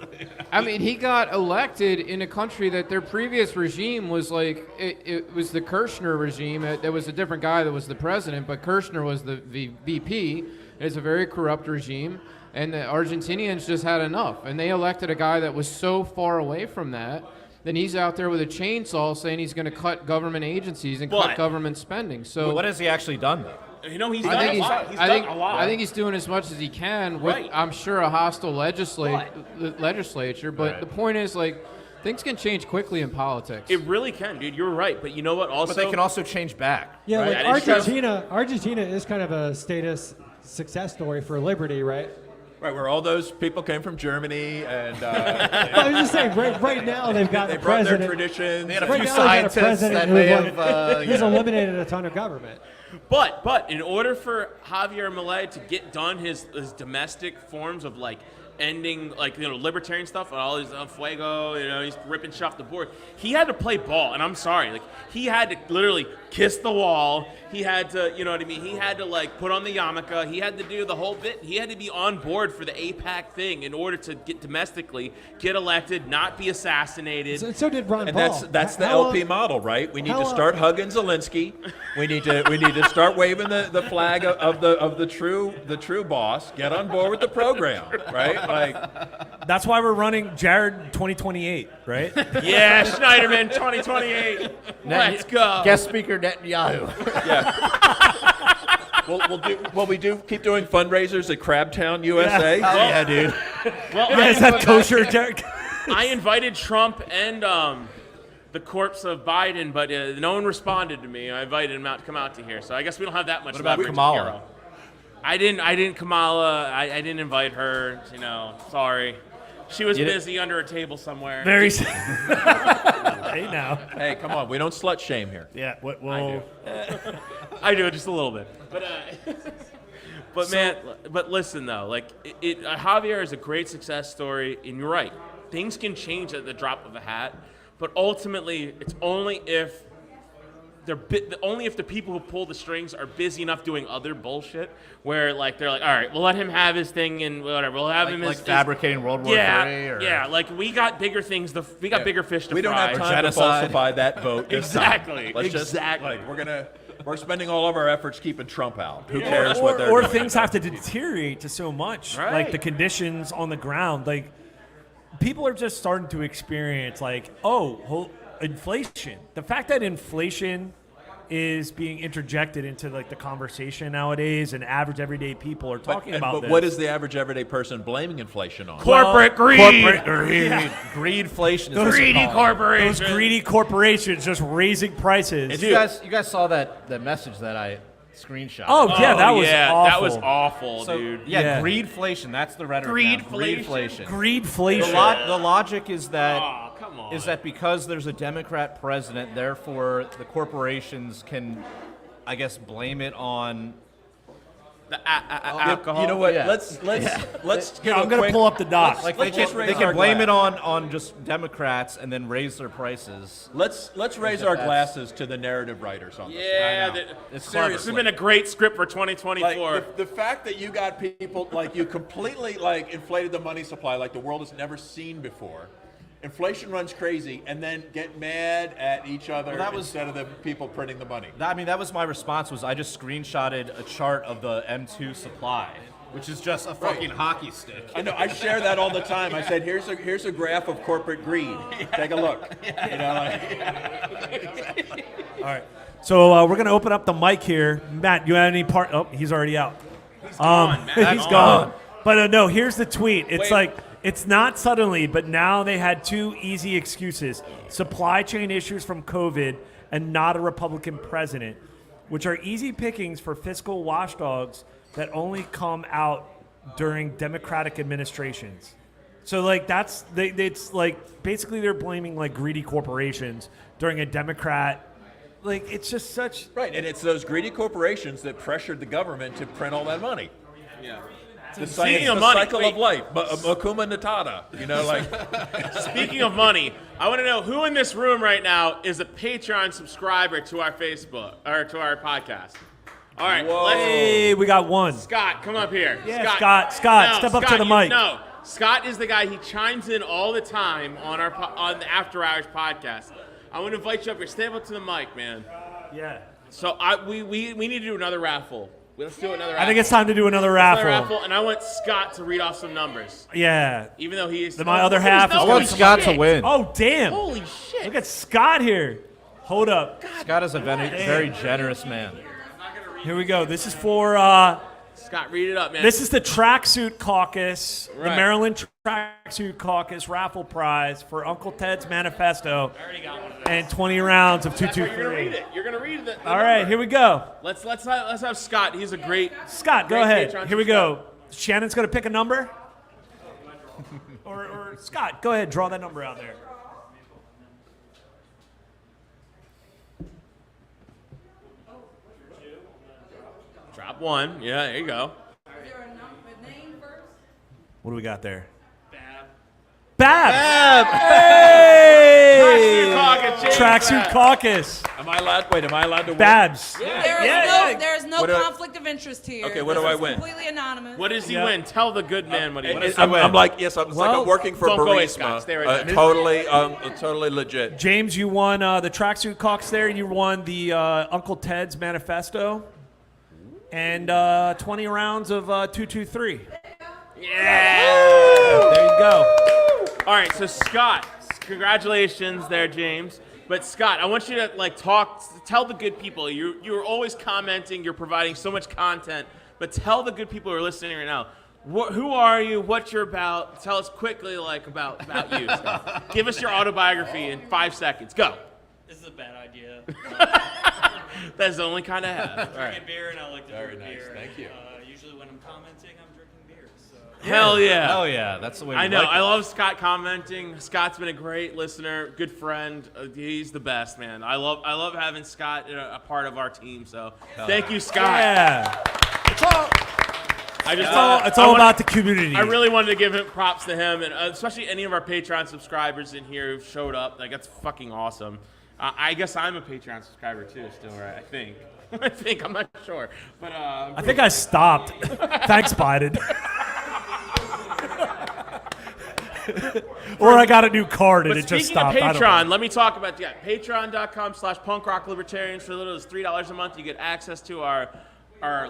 I mean, he got elected in a country that their previous regime was like, it was the Kirchner regime. There was a different guy that was the president, but Kirchner was the VP. It's a very corrupt regime, and the Argentinians just had enough. And they elected a guy that was so far away from that. Then he's out there with a chainsaw saying he's going to cut government agencies and cut But- government spending. So What has he actually done, though? You know, he's I done think a he's, lot. He's I done think, a lot. I think he's doing as much as he can with, Right. I'm sure, a hostile legislature. But Right. the point is, like, things can change quickly in politics. It really can, dude. You're right. But you know what? Also, But they can also change back. Yeah, Right, like that is true. Argentina is kind of a status success story for liberty, right? Right, where all those people came from Germany, and I was just saying, right now they've got they a brought their president. traditions. They had a Right few now they've got a scientists president that who may like, have, he's eliminated a ton of government. But in order for Javier Milei to get done his domestic forms of like ending like libertarian stuff and all his fuego, he's ripping shit off the board. He had to play ball, and I'm sorry, like he had to literally kiss the wall. He had to, you know what I mean? He had to like put on the yarmulke. He had to do the whole bit. He had to be on board for the APAC thing in order to get domestically get elected, not be assassinated. So did Ron And Paul. that's the How LP long- model, right? We need how to long- start hugging Zelensky. We need to start waving the flag of the true boss. Get on board with the program, right? Like, That's why we're running Jared 2028, right? Yeah, Schneiderman 2028. Let's go. Guest speaker Netanyahu. will we keep doing fundraisers at Crabtowne, USA? Oh, yeah, dude. Well, Yeah, is that kosher, Jared? I invited Trump and the corpse of Biden, but no one responded to me. I invited him out to come out to here, so I guess we don't have that much. What about leverage Kamala? here. I didn't Kamala. I didn't invite her. Sorry. She was You didn't- busy under a table somewhere. Very. Hey now. Hey, come on, we don't slut shame here. Yeah. I do just a little bit, but man, but listen though, like Javier is a great success story, and you're right. Things can change at the drop of a hat, but ultimately, it's only if only if the people who pull the strings are busy enough doing other bullshit, where like they're like, all right, we'll let him have his thing and whatever. We'll have him Like his fabricating World War yeah, III? Or... yeah. Like we got bigger things. We got bigger fish to We don't fry. have time to Genocide. falsify that vote. this time. Exactly, Let's exactly. We're spending all of our efforts keeping Trump out. Who cares what they're or doing? things have to deteriorate to so much, Right. like the conditions on the ground. Like people are just starting to experience, like, inflation. The fact that inflation is being interjected into like the conversation nowadays, and average everyday people are talking about But this. what is the average everyday person blaming inflation on? Corporate greed. Corporate greed. Greedflation is Those Greedy corporations. Those greedy corporations just raising prices. And you guys saw that message that I screenshot. Oh yeah, that was awful. That was awful, So, dude. Yeah. greedflation. That's the rhetoric. now. Greedflation? Greedflation. The logic is that Oh, come on. because there's a Democrat president, therefore the corporations can, I guess, blame it on. The alcohol. You know what? Yeah. Let's Here, I'm gonna pull up the docs. Like Let's they just can, raise they can our blame glass. it on just Democrats and then raise their prices. Let's raise our glasses to the narrative writers on this. Yeah, It's seriously, clever. this has been a great script for 2024. Like the fact that you got people like you completely like inflated the money supply like the world has never seen before. Inflation runs crazy, and then get mad at each other instead of the people printing the money. That was my response. Was I just screenshotted a chart of the M2 supply, which is just a fucking hockey stick. I know. I share that all the time. I said, "Here's a graph of corporate greed. Take a look." You know, All right. So we're going to open up the mic here. Matt, you have any part? Oh, he's already out. He's gone, Matt. He's gone. But no, here's the tweet. It's Wait. like, it's not suddenly, but now they had two easy excuses. Supply chain issues from COVID and not a Republican president, which are easy pickings for fiscal watchdogs that only come out during Democratic administrations. So like it's like basically they're blaming like greedy corporations during a Democrat. Like it's just such right, and it's those greedy corporations that pressured the government to print all that money. yeah. The Speaking of the money, cycle wait. of life. Makuma Natada. You know, like. Speaking of money, I want to know who in this room right now is a Patreon subscriber to our Facebook or to our podcast. All right, Hey, we got one. Scott, come up here. Yeah, Scott, step up to the mic. No, Scott is the guy. He chimes in all the time on on the After Hours podcast. I want to invite you up here. Stand up to the mic, man. Yeah. So we need to do another raffle. Let's do another raffle. I think it's time to do another Another raffle. raffle, and I want Scott to read off some numbers. Yeah. Even though he is. My other half is I gonna want Scott to shit. win. Oh, damn. Holy shit. Look at Scott here. Hold up. Scott is a very generous man. Here we go. This is for Scott, read it up, man. this is the Tracksuit Caucus, the Right. Maryland Tracksuit Caucus raffle prize for Uncle Ted's Manifesto. And 20 rounds of You're gonna 223. read it. You're gonna read the All right, number. here we go. Let's have Scott. He's a great. Scott, go great ahead. Patreon Here we subscriber. go. Shannon's going to pick a number. or Scott, go ahead. Draw that number out there. Drop one. Yeah, there you go. What do we got there? Babs. Tracksuit Caucus, James Tracksuit Babs. Caucus. Am I allowed to win? Babs. There is no What do I- conflict of interest here. Okay, what This do I is win? Completely anonymous. What does he Yeah. win? Tell the good man what he wins. I'm like, yes, it's like Well, I'm working for don't go away, Scott. Burisma. Stay right there. Totally legit. James, you won the Tracksuit Caucus there. You won the Uncle Ted's Manifesto. And 20 rounds of 223. Yeah. There you go. All right, so Scott, congratulations there, James. But Scott, I want you to tell the good people. You're always commenting. You're providing so much content. But tell the good people who are listening right now. Who are you? What you're about? Tell us quickly, about you. Scott. Give us your autobiography in 5 seconds. Go. This is a bad idea. That's the only kind I have. All Drinking right. beer and I like to Very drink nice, beer. thank you. Usually when I'm commenting, I'm drinking beer. So. Hell yeah. Hell yeah, that's the way. I we know. Like I it. love Scott commenting. Scott's been a great listener, good friend. He's the best, man. I love having Scott a part of our team. So thank you, Scott. Yeah. I just It's all about the community. I really wanted to give him props to him, and especially any of our Patreon subscribers in here who've showed up. Like, that's fucking awesome. I guess I'm a Patreon subscriber too, still, right? I think. I'm not sure, but I think I stopped. Thanks, Biden. Or I got a new card and But it just speaking of stopped. I don't know. Patreon, let me talk about patreon.com/punkrocklibertarians. For as little as $3 a month, you get access to our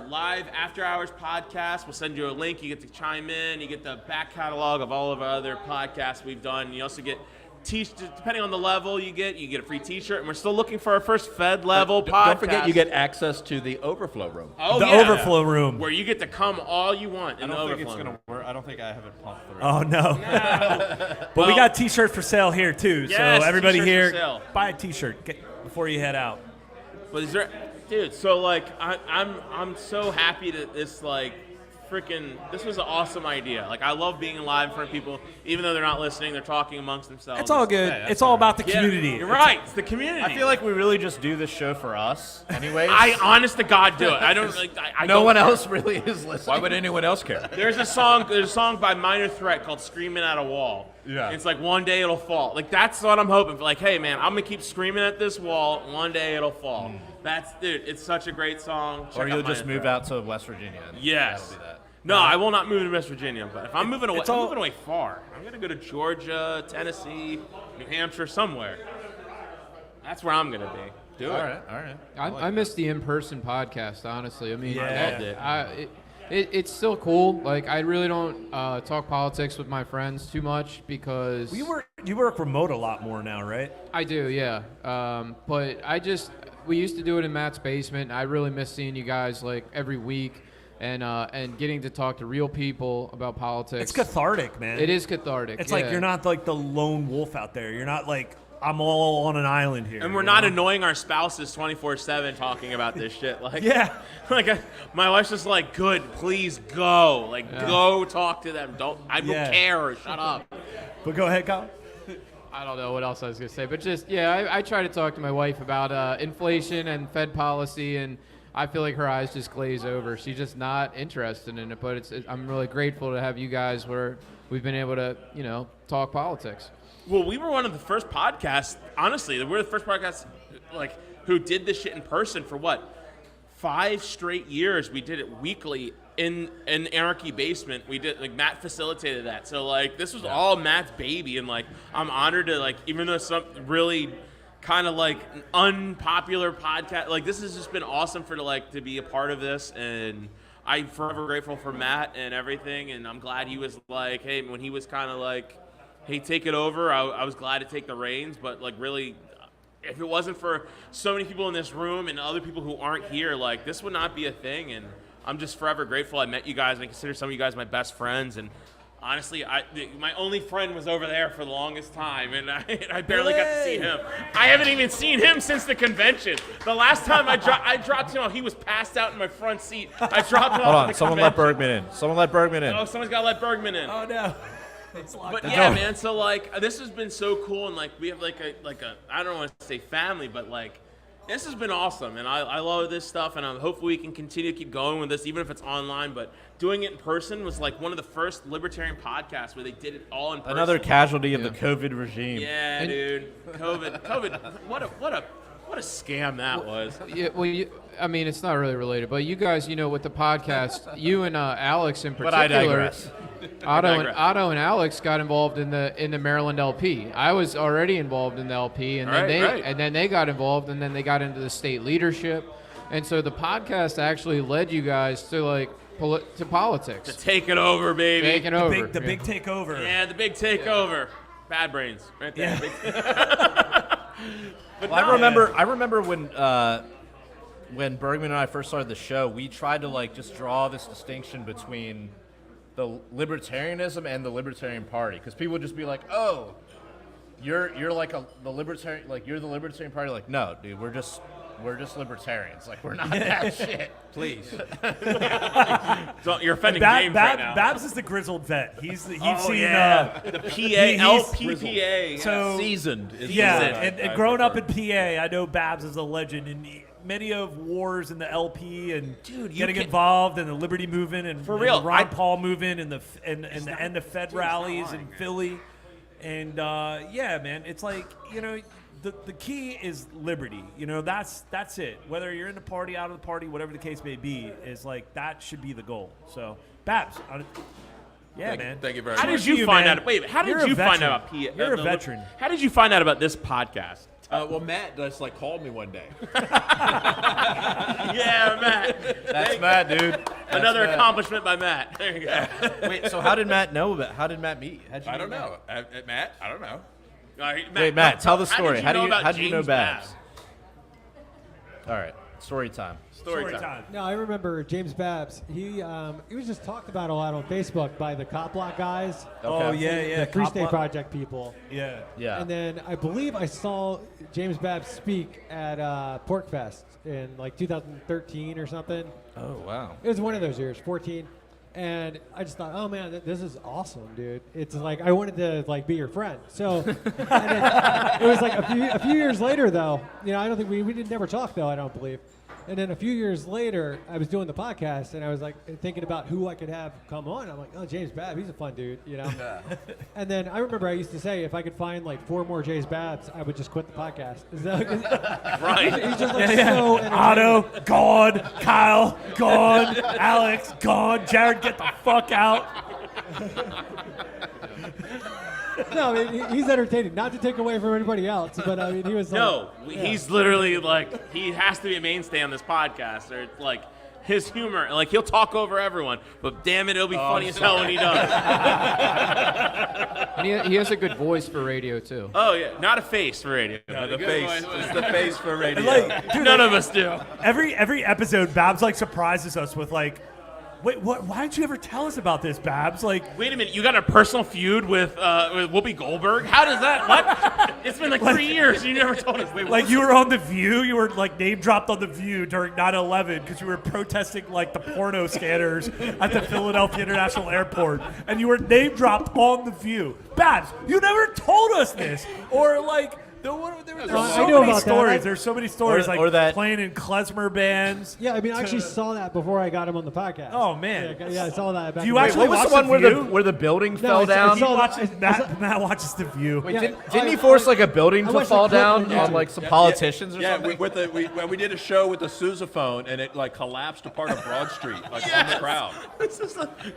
live after hours podcast. We'll send you a link. You get to chime in. You get the back catalog of all of our other podcasts we've done. You also get depending on the level you get a free T-shirt. And we're still looking for our first Fed level podcast. Don't forget, you get access to the overflow room. Oh, The yeah. overflow room. where you get to come all you want in I the don't think overflow it's room. gonna work. I don't think I have it pumped through. Oh, no. But we got T-shirts for sale here, too. Yes, so everybody T-shirts here, for sale. buy a T-shirt before you head out. But is there, dude? So I'm so happy that this this was an awesome idea. Like, I love being live in front of people, even though they're not listening. They're talking amongst themselves. It's all good. Yeah, It's all about the Yeah, community. You're right. It's the community. I feel like we really just do this show for us, anyways. I honest to God do it. I don't like. I no don't one care. else really is listening. Why would anyone else care? There's a song by Minor Threat called "Screaming at a Wall." Yeah. It's like one day it'll fall. Like, that's what I'm hoping for. Like, hey man, I'm gonna keep screaming at this wall. One day it'll fall. Dude. It's such a great song. Check Or you'll out just Minor move Threat. out to West Virginia. And Yes. That'll be that. No, I will not move to West Virginia. But if I'm moving away, it's I'm all- moving away far. I'm gonna go to Georgia, Tennessee, New Hampshire, somewhere. That's where I'm gonna be. Do it. All right. I miss the in-person podcast, honestly. I mean, Yeah. Loved it. it's still cool. Like, I really don't talk politics with my friends too much because You work remote a lot more now, right? I do, yeah. But we used to do it in Matt's basement. I really miss seeing you guys like every week and getting to talk to real people about politics. It's cathartic, man. It is cathartic. It's yeah. like you're not like the lone wolf out there. You're not like, I'm all on an island here. And we're you not know? annoying our spouses 24/7 talking about this shit. Like, Yeah. My wife's just like, good, please go. Like, go talk to them. I don't Yeah. care. Shut up. But go ahead, Kyle. I don't know what else I was gonna say, but just I try to talk to my wife about inflation and Fed policy, and I feel like her eyes just glaze over. She's just not interested in it. But I'm really grateful to have you guys where we've been able to, talk politics. Well, we were one of the first podcasts. Honestly, we're the first podcast like who did this shit in person for what 5 straight years. We did it weekly in an Anarchy basement. We did Matt facilitated that. So this was all Matt's baby, and I'm honored to even though some really kind of unpopular podcast, this has just been awesome to be a part of this, and I'm forever grateful for Matt and everything. And I'm glad he was hey, when he was kind of hey, take it over. I was glad to take the reins, but really, if it wasn't for so many people in this room and other people who aren't here, this would not be a thing. And I'm just forever grateful I met you guys, and I consider some of you guys my best friends. And honestly, my only friend was over there for the longest time, and I barely got to see him. I haven't even seen him since the convention. The last time I dropped him off, he was passed out in my front seat. I dropped him off. Hold on, at the someone let convention. Bergman in. Someone let Bergman in. Oh, someone's got to let Bergman in. Oh no. But yeah, man. So this has been so cool, and we have a I don't want to say family, but this has been awesome, and I love this stuff, and hopefully we can continue to keep going with this, even if it's online. But doing it in person was one of the first libertarian podcasts where they did it all in person. Another casualty of the COVID regime. Yeah, dude. COVID. What a scam that was. Yeah, well, it's not really related, but you guys, with the podcast, you and Alex in particular. But I digress. Otto and Alex got involved in the Maryland LP. I was already involved in the LP, and then they got involved, and then they got into the state leadership, and so the podcast actually led you guys to to politics. To take it over, baby. Take it over. The big takeover. Yeah, the big takeover. Bad brains, right there. Yeah. Well, I remember when Bergman and I first started the show, we tried to just draw this distinction between the libertarianism and the Libertarian Party, because people would just be like, "Oh, you're the Libertarian, you're the Libertarian Party." No, dude, we're just libertarians. We're not that shit. Please. So you're offending James right now. Babs is the grizzled vet. He's seen the LPPA. So seasoned. And growing up in PA, I know Babs is a legend in many of wars in the LP and getting involved in the Liberty movement and for real, and the Ron Paul movement and the end of Fed rallies in Philly. And man, it's the key is liberty. That's it. Whether you're in the party, out of the party, whatever the case may be, is that should be the goal. So, Babs, man. Thank you very How much. did you find out? Wait, how did you find out about PA? You're a veteran. How did you find out about this podcast? Well, Matt just called me one day. Yeah, Matt. That's Matt, dude. That's Another Matt. accomplishment by Matt. There you go. Wait, so how did Matt know about? How did Matt meet? I don't know. Matt, I don't know. All right, Wait, Matt, tell the story. How do you know James Babs? All right, story time. Story time. No, I remember James Babs. He was just talked about a lot on Facebook by the Cop Block guys. Oh yeah, The Free Cop State Block. Project people. Yeah. And then I believe I saw James Babs speak at PorcFest in 2013 or something. Oh wow. It was one of those years, 14. And I just thought, oh man, this is awesome, dude. It's I wanted to be your friend. So and it was a few years later though. I don't think we didn't never talk though. I don't believe. And then a few years later, I was doing the podcast, and I was thinking about who I could have come on. I'm like, oh, James Babb, he's a fun dude, And then I remember I used to say, if I could find 4 more James Babbs, I would just quit the podcast. Right. He's just so entertaining. Otto, gone. Kyle, gone. Alex, gone. Jared, get the fuck out. No, I mean, he's entertaining. Not to take away from anybody else, but I mean, he was. He's literally he has to be a mainstay on this podcast, or it's his humor. He'll talk over everyone, but damn it, it'll be funny as hell when he does. And he has a good voice for radio too. Oh yeah, not a face for radio. No, the face. It's the face for radio. None of us do. Every episode, Babs surprises us with wait, what? Why didn't you ever tell us about this, Babs? Wait a minute, you got a personal feud with Whoopi Goldberg? How does that? What? It's been 3 years. You never told us. Wait, you were on The View. You were name dropped on The View during 9/11 because you were protesting the porno scanners at the Philadelphia International Airport, and you were name dropped on The View. Babs, you never told us this, or There's I so know many about that. stories. There's so many stories, Or like that- playing in klezmer bands. Yeah, I mean, I actually saw that before I got him on the podcast. Oh, man. Yeah, I saw that. Back Do you in the- actually What was watch the one The where View? where the building No, fell I down? He saw watches, that. Matt watches The View. Wait, Yeah, didn't he force like a building I to watched the fall clip down on on YouTube. like some politicians or Yeah, something? we did a show with the sousaphone, and it like collapsed a part of Broad Street, like on the crowd.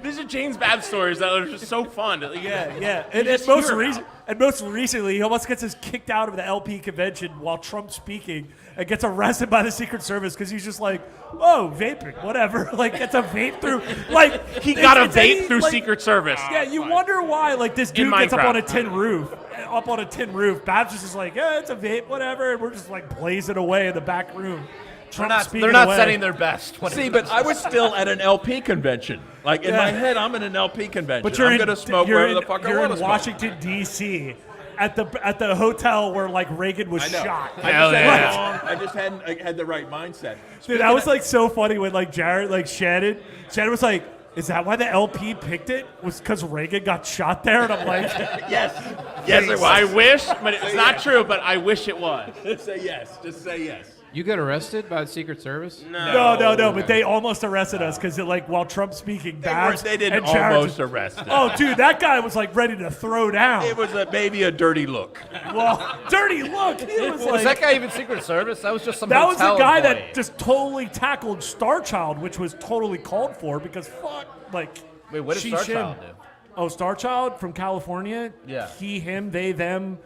These are James Babb stories that are just so fun. Yeah. You And just most hear about it. and most recently, he almost gets us kicked out of the LP convention while Trump's speaking and gets arrested by the Secret Service because he's just like, oh, vaping, whatever. Like, gets a vape through. Like, He got a it's vape through like- Secret Service. Yeah, you wonder why, like, this dude gets up Minecraft. on a tin roof. Babs is just like, yeah, it's a vape, whatever. And we're just like blazing away in the back room. They're not setting their best. See, but I was still at an LP convention. Like in Yeah. my head, I'm in an LP convention. But you're I'm in, gonna smoke you're wherever in, the fuck I you're want to in smoke. Washington, D.C. at the hotel where, like, Reagan was I know. shot. I just hadn't I had the right mindset. Dude, that was like so funny when like Jared, like Shannon was like, "Is that why the LP picked it? Was because Reagan got shot there?" And I'm like, Yes, it was. I wish, but it's not true. But I wish it was. Just say yes. Just say yes. You got arrested by the Secret Service? no, but they almost arrested us because like while Trump's speaking, Babs They didn't and Jared almost just- arrest us. Oh, dude, that guy was like ready to throw down. It was maybe a dirty look. Well, dirty look. He was Was like, that guy even Secret Service? That was just some that was the hotel guy employee. that just totally tackled Star Child, which was totally called for because fuck, like. Wait, what did she, Star him. Child do? Oh, Star Child from California. Yeah. He, him, they, them,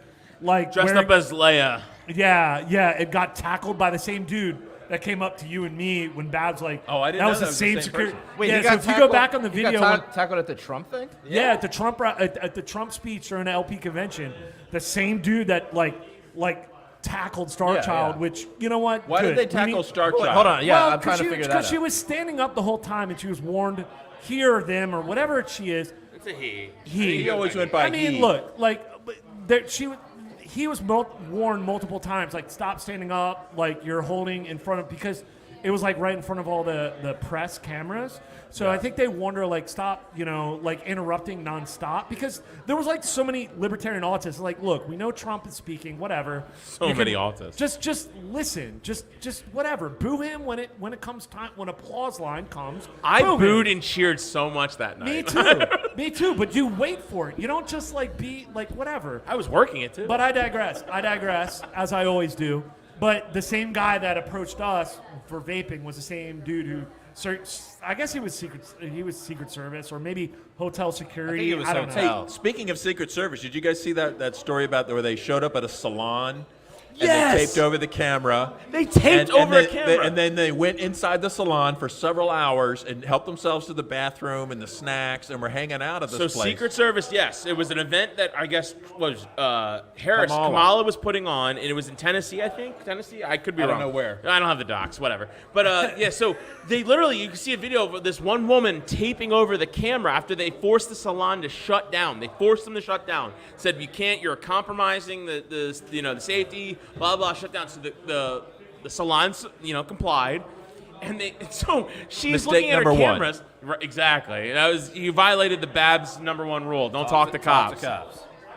like Dressed wearing- up as Leia. Yeah. It got tackled by the same dude that came up to you and me when Babs like. Oh, I didn't that know was that the was the same same security. person. Wait, yeah, he so got if you go back on the he video, got when- tackled at the Trump thing? yeah, at the Trump at the Trump speech during the LP convention, the same dude that like tackled Star Yeah, Child, yeah. which you know what? Why Good. did they We tackle need- Star Wait, Child? hold on. Yeah, well, I'm trying to figure that because she out. was standing up the whole time and she was warned, here, them, or whatever she is. It's a he. He always went by I mean, he. look, like he was warned multiple times, like stop standing up, like you're holding in front of because it was like right in front of all the press cameras. So I think they wonder like stop, like interrupting nonstop because there was like so many libertarian autists. Like, look, we know Trump is speaking, whatever. So You many can- autists. Just listen, just whatever. Boo him when it comes time when applause line comes. I boo him. booed and cheered so much that night. Me too. Me too. But you wait for it. You don't just like be like whatever. I was working it too. But I digress, as I always do. But the same guy that approached us for vaping was the same dude who, I guess he was Secret Service or maybe hotel security. it was don't hotel. know. Hey, speaking of Secret Service, did you guys see that story about where they showed up at a salon? Yes! And they taped over the camera. They taped over a camera. and then they went inside the salon for several hours and helped themselves to the bathroom and the snacks and were hanging out at this So place. Secret Service, yes, it was an event that I guess was Harris Kamala. Kamala was putting on, and it was in Tennessee, I think. Tennessee, I could be I don't wrong. know where. I don't have the docs, whatever. But yeah, so they literally, you can see a video of this one woman taping over the camera after they forced the salon to shut down. They forced them to shut down. Said you can't, you're compromising the safety, blah blah, shut down. So the salons complied. And so she's Mistake looking at her number one. cameras. Right, exactly. You violated the Babs #1 rule. Don't talk to cops.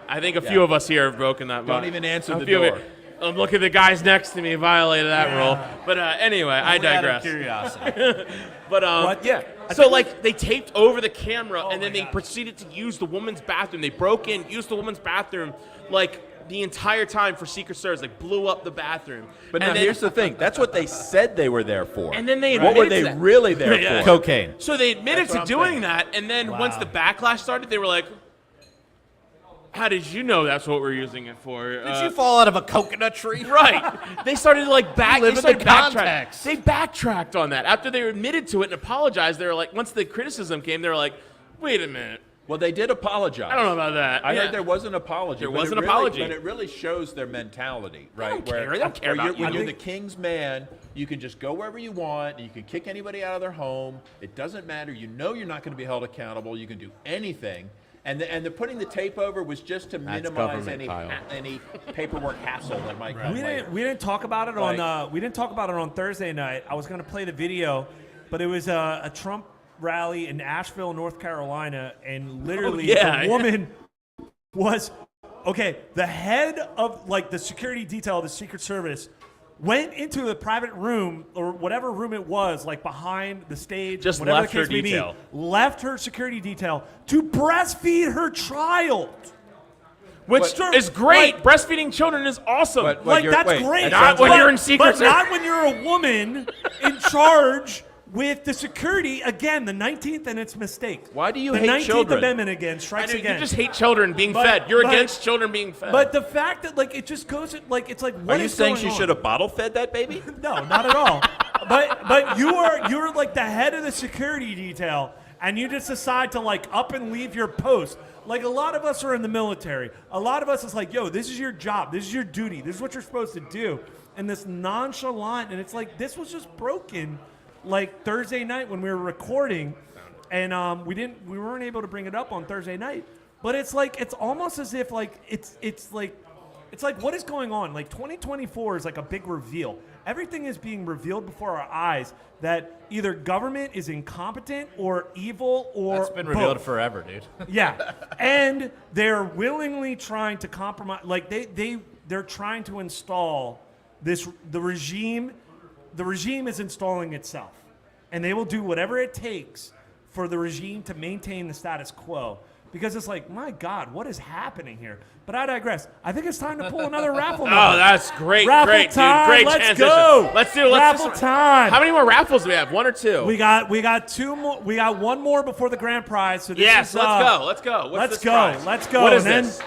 I think a few of us here have broken that. Don't even answer A the few of door. you- I'm looking at the guys next to me violated that rule. But anyway, I Only out of digress. curiosity. But What? yeah. I So think like they taped over the camera and then my they God. proceeded to use the woman's bathroom. They broke in, used the woman's bathroom like the entire time for Secret Service. Like blew up the bathroom. But And now then- here's the thing. That's what they said they were there for. And then they What were admitted they to that. really there Yeah. for? Cocaine. So they admitted That's to what I'm doing saying. that, and then once Wow. the backlash started, they were like, "How did you know that's what we're using it for?" Did you fall out of a coconut tree? Right. They started to like back. Live They in the started backtrack. context. They backtracked on that after they admitted to it and apologized. They were like, once the criticism came, they were like, "Wait a minute, Well, they did apologize. I don't know about that." I Yeah. heard there was an apology. There but was it an really- apology. But it really shows their mentality, right? don't care. They don't care where about when you. you're the king's man, you can just go wherever you want. You can kick anybody out of their home. It doesn't matter. You know you're not going to be held accountable. You can do anything. And the putting the tape over was just to minimize government, Kyle. any paperwork hassle that might come later. We didn't talk about it on Thursday night. I was going to play the video, but it was a Trump rally in Asheville, North Carolina, and literally yeah. the woman was Okay, the head of like the security detail of the Secret Service went into the private room or whatever room it was, like behind the stage, Just whatever left the case her may be, detail. left her security detail to breastfeed her child. Which is great. Breastfeeding children is awesome. But Like you're- that's wait, great. not when you're in Secret but Service. not when you're a woman in charge with the security. Again, the 19th and its mistake. Why do you the hate 19th children? Amendment again I strikes know, again. you just hate children being But- fed. You're but- against children being fed. But the fact that like it just goes like it's like what Are you is saying going she on? should have bottle fed that baby? No, not at all. But you're like the head of the security detail, and you just decide to like up and leave your post. Like a lot of us are in the military. A lot of us is like, yo, this is your job. This is your duty. This is what you're supposed to do. And this nonchalant, and it's like this was just broken, like Thursday night when we were recording, and we weren't able to bring it up on Thursday night. But it's like it's almost as if like it's like what is going on? Like 2024 is like a big reveal. Everything is being revealed before our eyes that either government is incompetent or evil or That's been revealed both. forever, dude. Yeah, and they're willingly trying to compromise. Like they're trying to install the regime. The regime is installing itself, and they will do whatever it takes for the regime to maintain the status quo. Because it's like, my God, what is happening here? But I digress. I think it's time to pull another raffle. oh, number. that's great, Raffle great, time. dude. Great Let's transition. go. Let's Raffle do time. How many more raffles do we have? One or two? We got two more. We got one more before the grand prize. So this yes, is, let's go. Let's go. What's let's this go. prize? Let's go. What is and this? Then,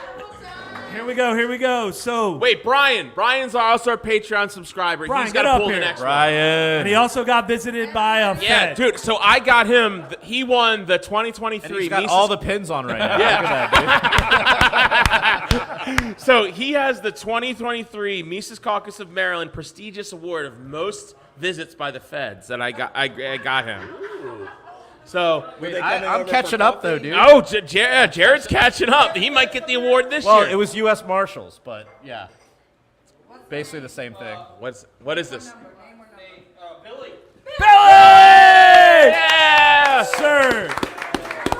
here we go. Here we go. So Wait, Brian. Brian's also our Patreon subscriber. Brian, He's got get to up pull here. the next one. and he also got visited by a Yeah, Fed. dude. So I got him. He won the 2023. And he's got Mises- all the pins on right now. Yeah. Look at that, dude. So he has the 2023 Mises Caucus of Maryland prestigious award of most visits by the feds, and I got him. So I'm catching up, though, dude. oh, Jared's catching up. He might get the award this Well, year. it was U.S. Marshals, but yeah. Basically the same thing. What is this? Billy! Yeah! Sir.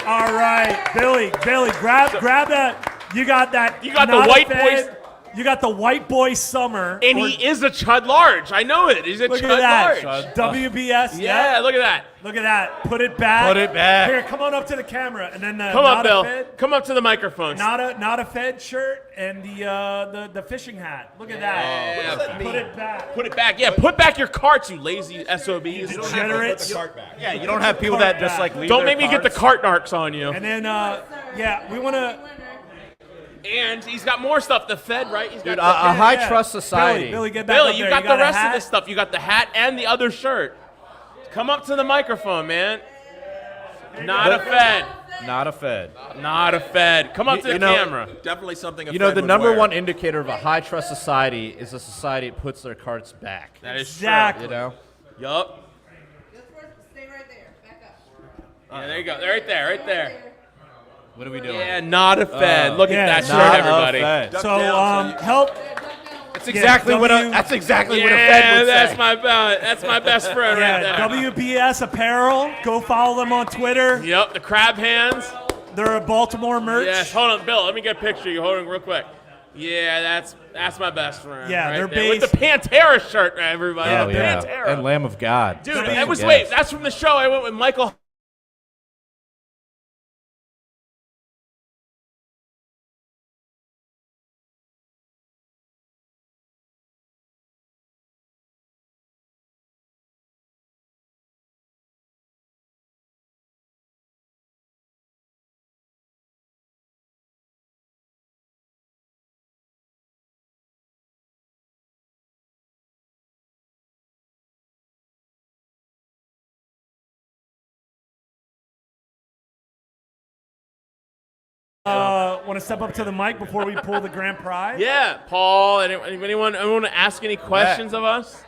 All right, Billy, grab that. You got that. You got the not a white Fed. boy- You got the white boy summer. And or- he is a Chud Large. I know it. He's a Look Chud at that. Large. WBS. Yeah, look at that. Look at that. Put it back. Put it back. Here, come on up to the camera, and then Come not up, a Bill. Fed, Come up to the microphone. not a Fed shirt, and the fishing hat. Look at that. Yeah. Put it back. Put it back. Yeah, put back your carts, you lazy SOBs. Degenerates. Yeah, you don't have people that just like leave Don't their make me get the cards. cart narcs on you. And then yeah, we want to. And he's got more stuff. The Fed, right? He's Dude, got a high trust society. Billy, get back Billy, up you there. got the a rest hat? of this stuff. You got the hat and the other shirt. Come up to the microphone, man. Not a Fed. Not a Fed. Not a Fed. Come up to the you know- camera. Definitely something. You know, the number one indicator of a high trust society is a society that puts their cards back. That is Exactly. You know? true. Yup. Stay right there. Back up. Yeah, there you go. Right there, right there. What are we doing? Yeah, not a Fed. Look yeah, at that not shirt, a everybody. Fed. So down, help. That's exactly what a that's exactly what a Fed Yeah, would that's say. that's my best friend right Yeah, there. WBS Apparel. Go follow them on Twitter. Yep, the crab hands. They're a Baltimore merch. Yes, hold on, Bill. Let me get a picture of you. Hold on real quick. Yeah, that's my best friend. Yeah, right they're there. With based- the Pantera shirt, everybody. Oh the yeah, Pantera. and Lamb of God. Dude, Don't that was forget. wait. That's from the show. I went with Michael. Want to step up to the mic before we pull the grand prize? Yeah, Paul. Anyone want to ask any questions of us?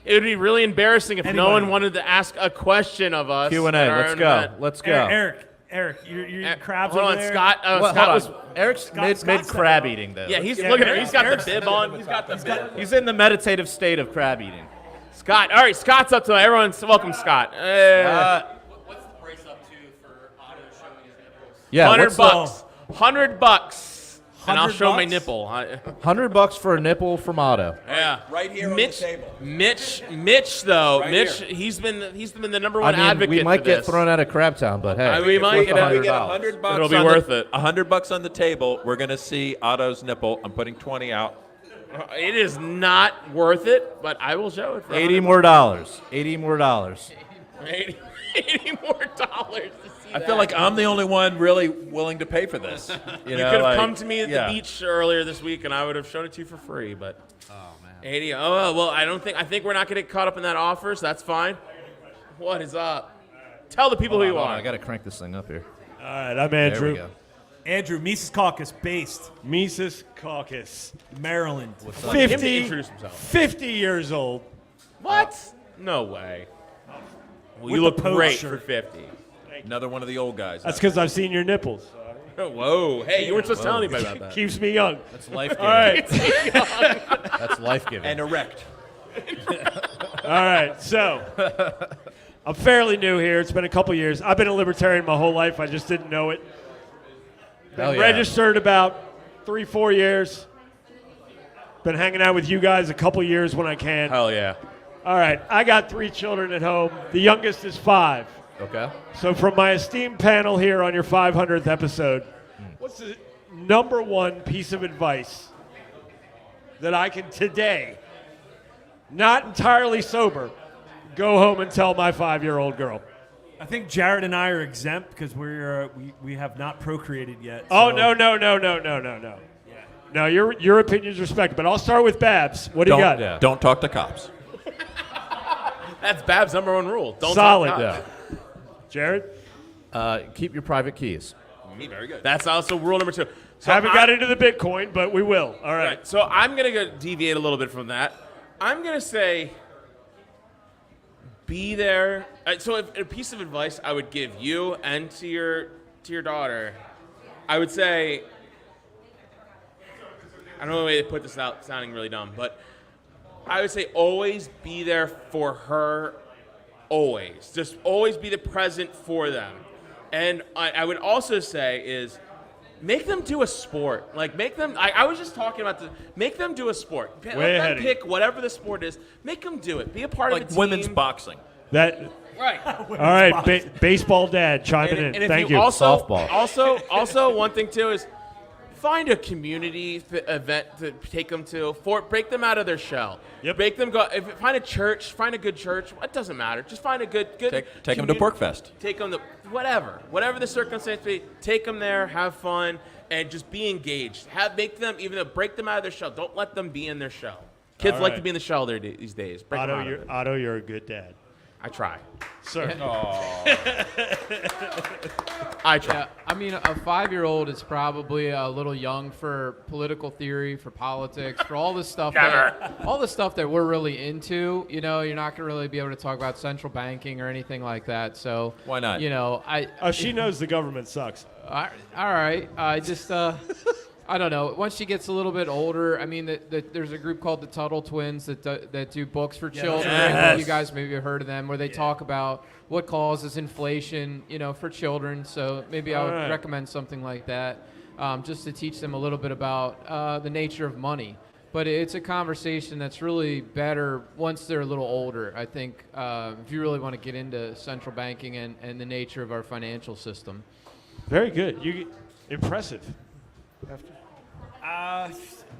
It would be really embarrassing if no Anybody. one wanted to ask a question of us. Q&A. at our Let's go. event. Let's go. Eric, your crabs Hold over on, there. Scott. Well, Scott hold was. on. Eric's Scott's mid crab eating though. Yeah, he's Yeah, look at him. Eric's- He's got Eric's- the bib on. He's got the bib. He's in the meditative state of crab eating. Scott. All right, Scott's up to it. Everyone's welcome, Scott. What's the price up to for auto showing his nipples? Yeah, $100 what's bucks. $100 bucks. and I'll show my $100? nipple. $100 for a nipple from Otto. Yeah, Right here on Mitch, the table. Mitch, though, Right Mitch, here. he's been the number I one mean, advocate. we might for get this. thrown out of Crabtown, but hey, We might it's get worth We get $100. $100. It'll be on worth the, it. $100 on the table. We're gonna see Otto's nipple. I'm putting 20 out. It is not worth it, but I will show it. For $80 more dollars. $80 more dollars. $80 more dollars to see I that. feel like I'm the only one really willing to pay for this. You know, could have like- come to me at yeah. the beach earlier this week, and I would have shown it to you for free. But 80. Oh well, I think we're not going to get caught up in that offer, so that's fine. What is up? Tell the people who you Hold on, are. I got to crank this thing up here. All right, I'm There we Andrew. go. Andrew, Mises Caucus, based Mises Caucus. Maryland. Want him to 50, introduce himself. 50 years old. What? No way. Well, With you the look Pope great shirt. for 50. Another one of the old guys. That's because I've seen your nipples. Whoa. Hey, you weren't supposed to tell anybody about that. Keeps me young. That's life-giving. All right. That's life-giving. and erect. All right. So I'm fairly new here. It's been a couple years. I've been a libertarian my whole life. I just didn't know it. Hell Been yeah. registered about 3-4 years. Been hanging out with you guys a couple years when I can. Hell yeah. All right. I got 3 children at home. The youngest is 5. Okay. So from my esteemed panel here on your 500th episode, what's the number one piece of advice that I can today, not entirely sober, go home and tell my 5-year-old girl? I think Jared and I are exempt because we have not procreated yet. Oh, so- no. No, your opinion's respected, but I'll start with Babs. What do you got? Yeah. Don't talk to cops. That's Bab's number one rule. Don't Solid. talk Yeah. Jared? Keep your private keys. Very good. That's also rule number 2. So Haven't got into the Bitcoin, but we will. All right. Right. So I'm going to deviate a little bit from that. I'm going to say be there. So if a piece of advice I would give you and to your daughter, I would say, I don't know the way to put this out sounding really dumb, but I would say always be there for her, always. Just always be the present for them. And I would also say is make them do a sport. Like make them, I was just talking about make them do a sport. Let Way ahead them of pick whatever the sport is. Make them do it. Be a part Like of the team. women's boxing. That. Right. All right. Baseball dad chiming in. And if Thank you you. also, Softball. Also, one thing too is find a community event to take them to. Break them out of their shell. Yep. Break them. Find a church. Find a good church. It doesn't matter. Just find a good. Take them to Porkfest. Take them to whatever the circumstance be. Take them there. Have fun and just be engaged. Break them out of their shell. Don't let them be in their shell. Kids All like right. to be in the shell these days. Break them out of it. Otto, you're a good dad. I try. Sir. I try. Yeah, I mean, a 5-year-old is probably a little young for political theory, for politics, for all the stuff that we're really into. You know, you're not gonna really be able to talk about central banking or anything like that. So Why not? You know, Oh, she knows the government sucks. all right. I just, I don't know. Once she gets a little bit older, I mean, there's a group called the Tuttle Twins that do books for children. Yes. You guys maybe have heard of them, where they talk about what causes inflation, you know, for children. So maybe I would Alright. recommend something like that, just to teach them a little bit about the nature of money. But it's a conversation that's really better once they're a little older. I think if you really want to get into central banking and the nature of our financial system. Very good. Impressive.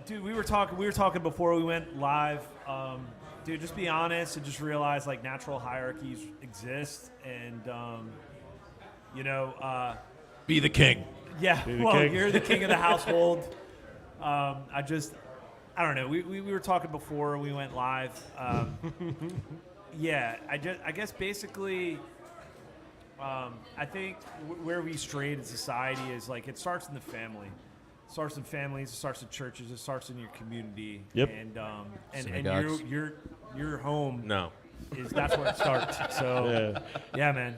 Dude, we were talking before we went live. Dude, just be honest and just realize like natural hierarchies exist, and Be the king. yeah. Be the Well, king. you're the king of the household. I don't know. We were talking before we went live. Yeah, I guess basically. I think where we strayed in society is like it starts in the family. It starts in families. It starts in churches. It starts in your community. Yep. And Synagogues. your home No. that's where it starts. So yeah, man.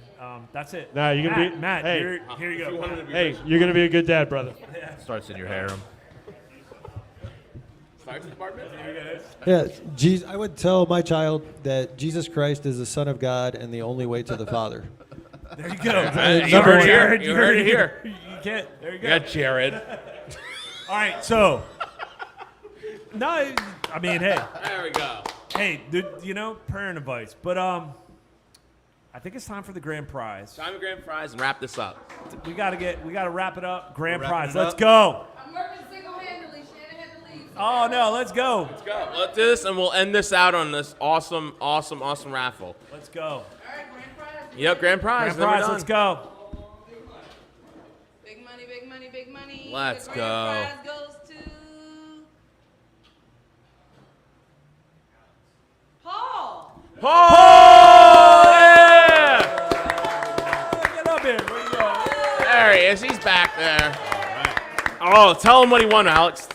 That's it. Nah, you can be- Matt. hey. Here you go. Hey, you're gonna be a good dad, brother. Starts in your harem. Yeah, I would tell my child that Jesus Christ is the Son of God and the only way to the Father. There you go. You heard it here. You heard it here. You can't. There you go. Yeah, Jared. All right, so. No, I mean, hey. There we go. Hey, parent advice. But I think it's time for the grand prize. Time for grand prize and wrap this up. We gotta wrap it up. Grand We're prize. wrapping it Let's up. go. I'm working single-handedly. Shannon had to leave. Oh no, let's go. Let's go. Let's do this, and we'll end this out on this awesome raffle. Let's go. All right, grand prize. Yep, grand prize. Grand then we're prize. done. Let's go. Big money, big money, big money. Let's the go. grand prize goes to Paul. Oh, yeah! Get up here. Where you go? There he is. He's back there. Oh, tell him what he won, Alex.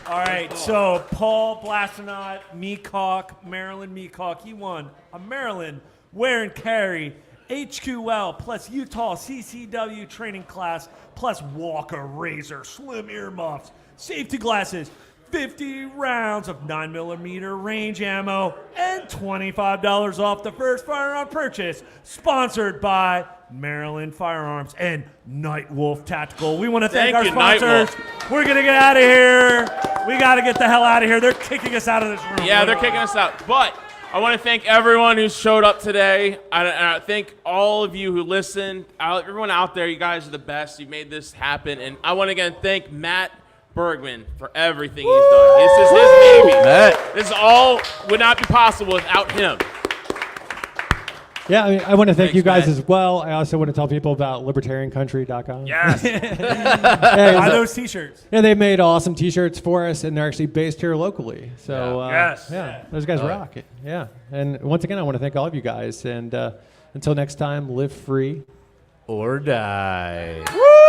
All right, so Paul Blastonot, Meacock, Maryland Meacock, he won a Maryland wear and carry HQL plus Utah CCW training class plus Walker Razor slim earmuffs, safety glasses, 50 rounds of 9mm range ammo, and $25 off the first firearm purchase. Sponsored by Maryland Firearms and Nightwolf Tactical. We want to thank our you, sponsors. We're going to get out of here. We got to get the hell out of here. They're kicking us out of this room. Yeah, they're kicking us out. But I want to thank everyone who showed up today. And I thank all of you who listened. Everyone out there, you guys are the best. You made this happen. And I want to again thank Matt Bergman for everything he's done. This is his baby. Matt. This all would not be possible without him. Yeah, I want to thank Thanks, you guys Matt. as well. I also want to tell people about libertariancountry.com. Yes. Yeah, Buy those T-shirts. yeah, they made awesome T-shirts for us, and they're actually based here locally. So Yes. yeah, those guys rock it. Yeah, and once again, I want to thank all of you guys. And until next time, live free. Or die. Woo!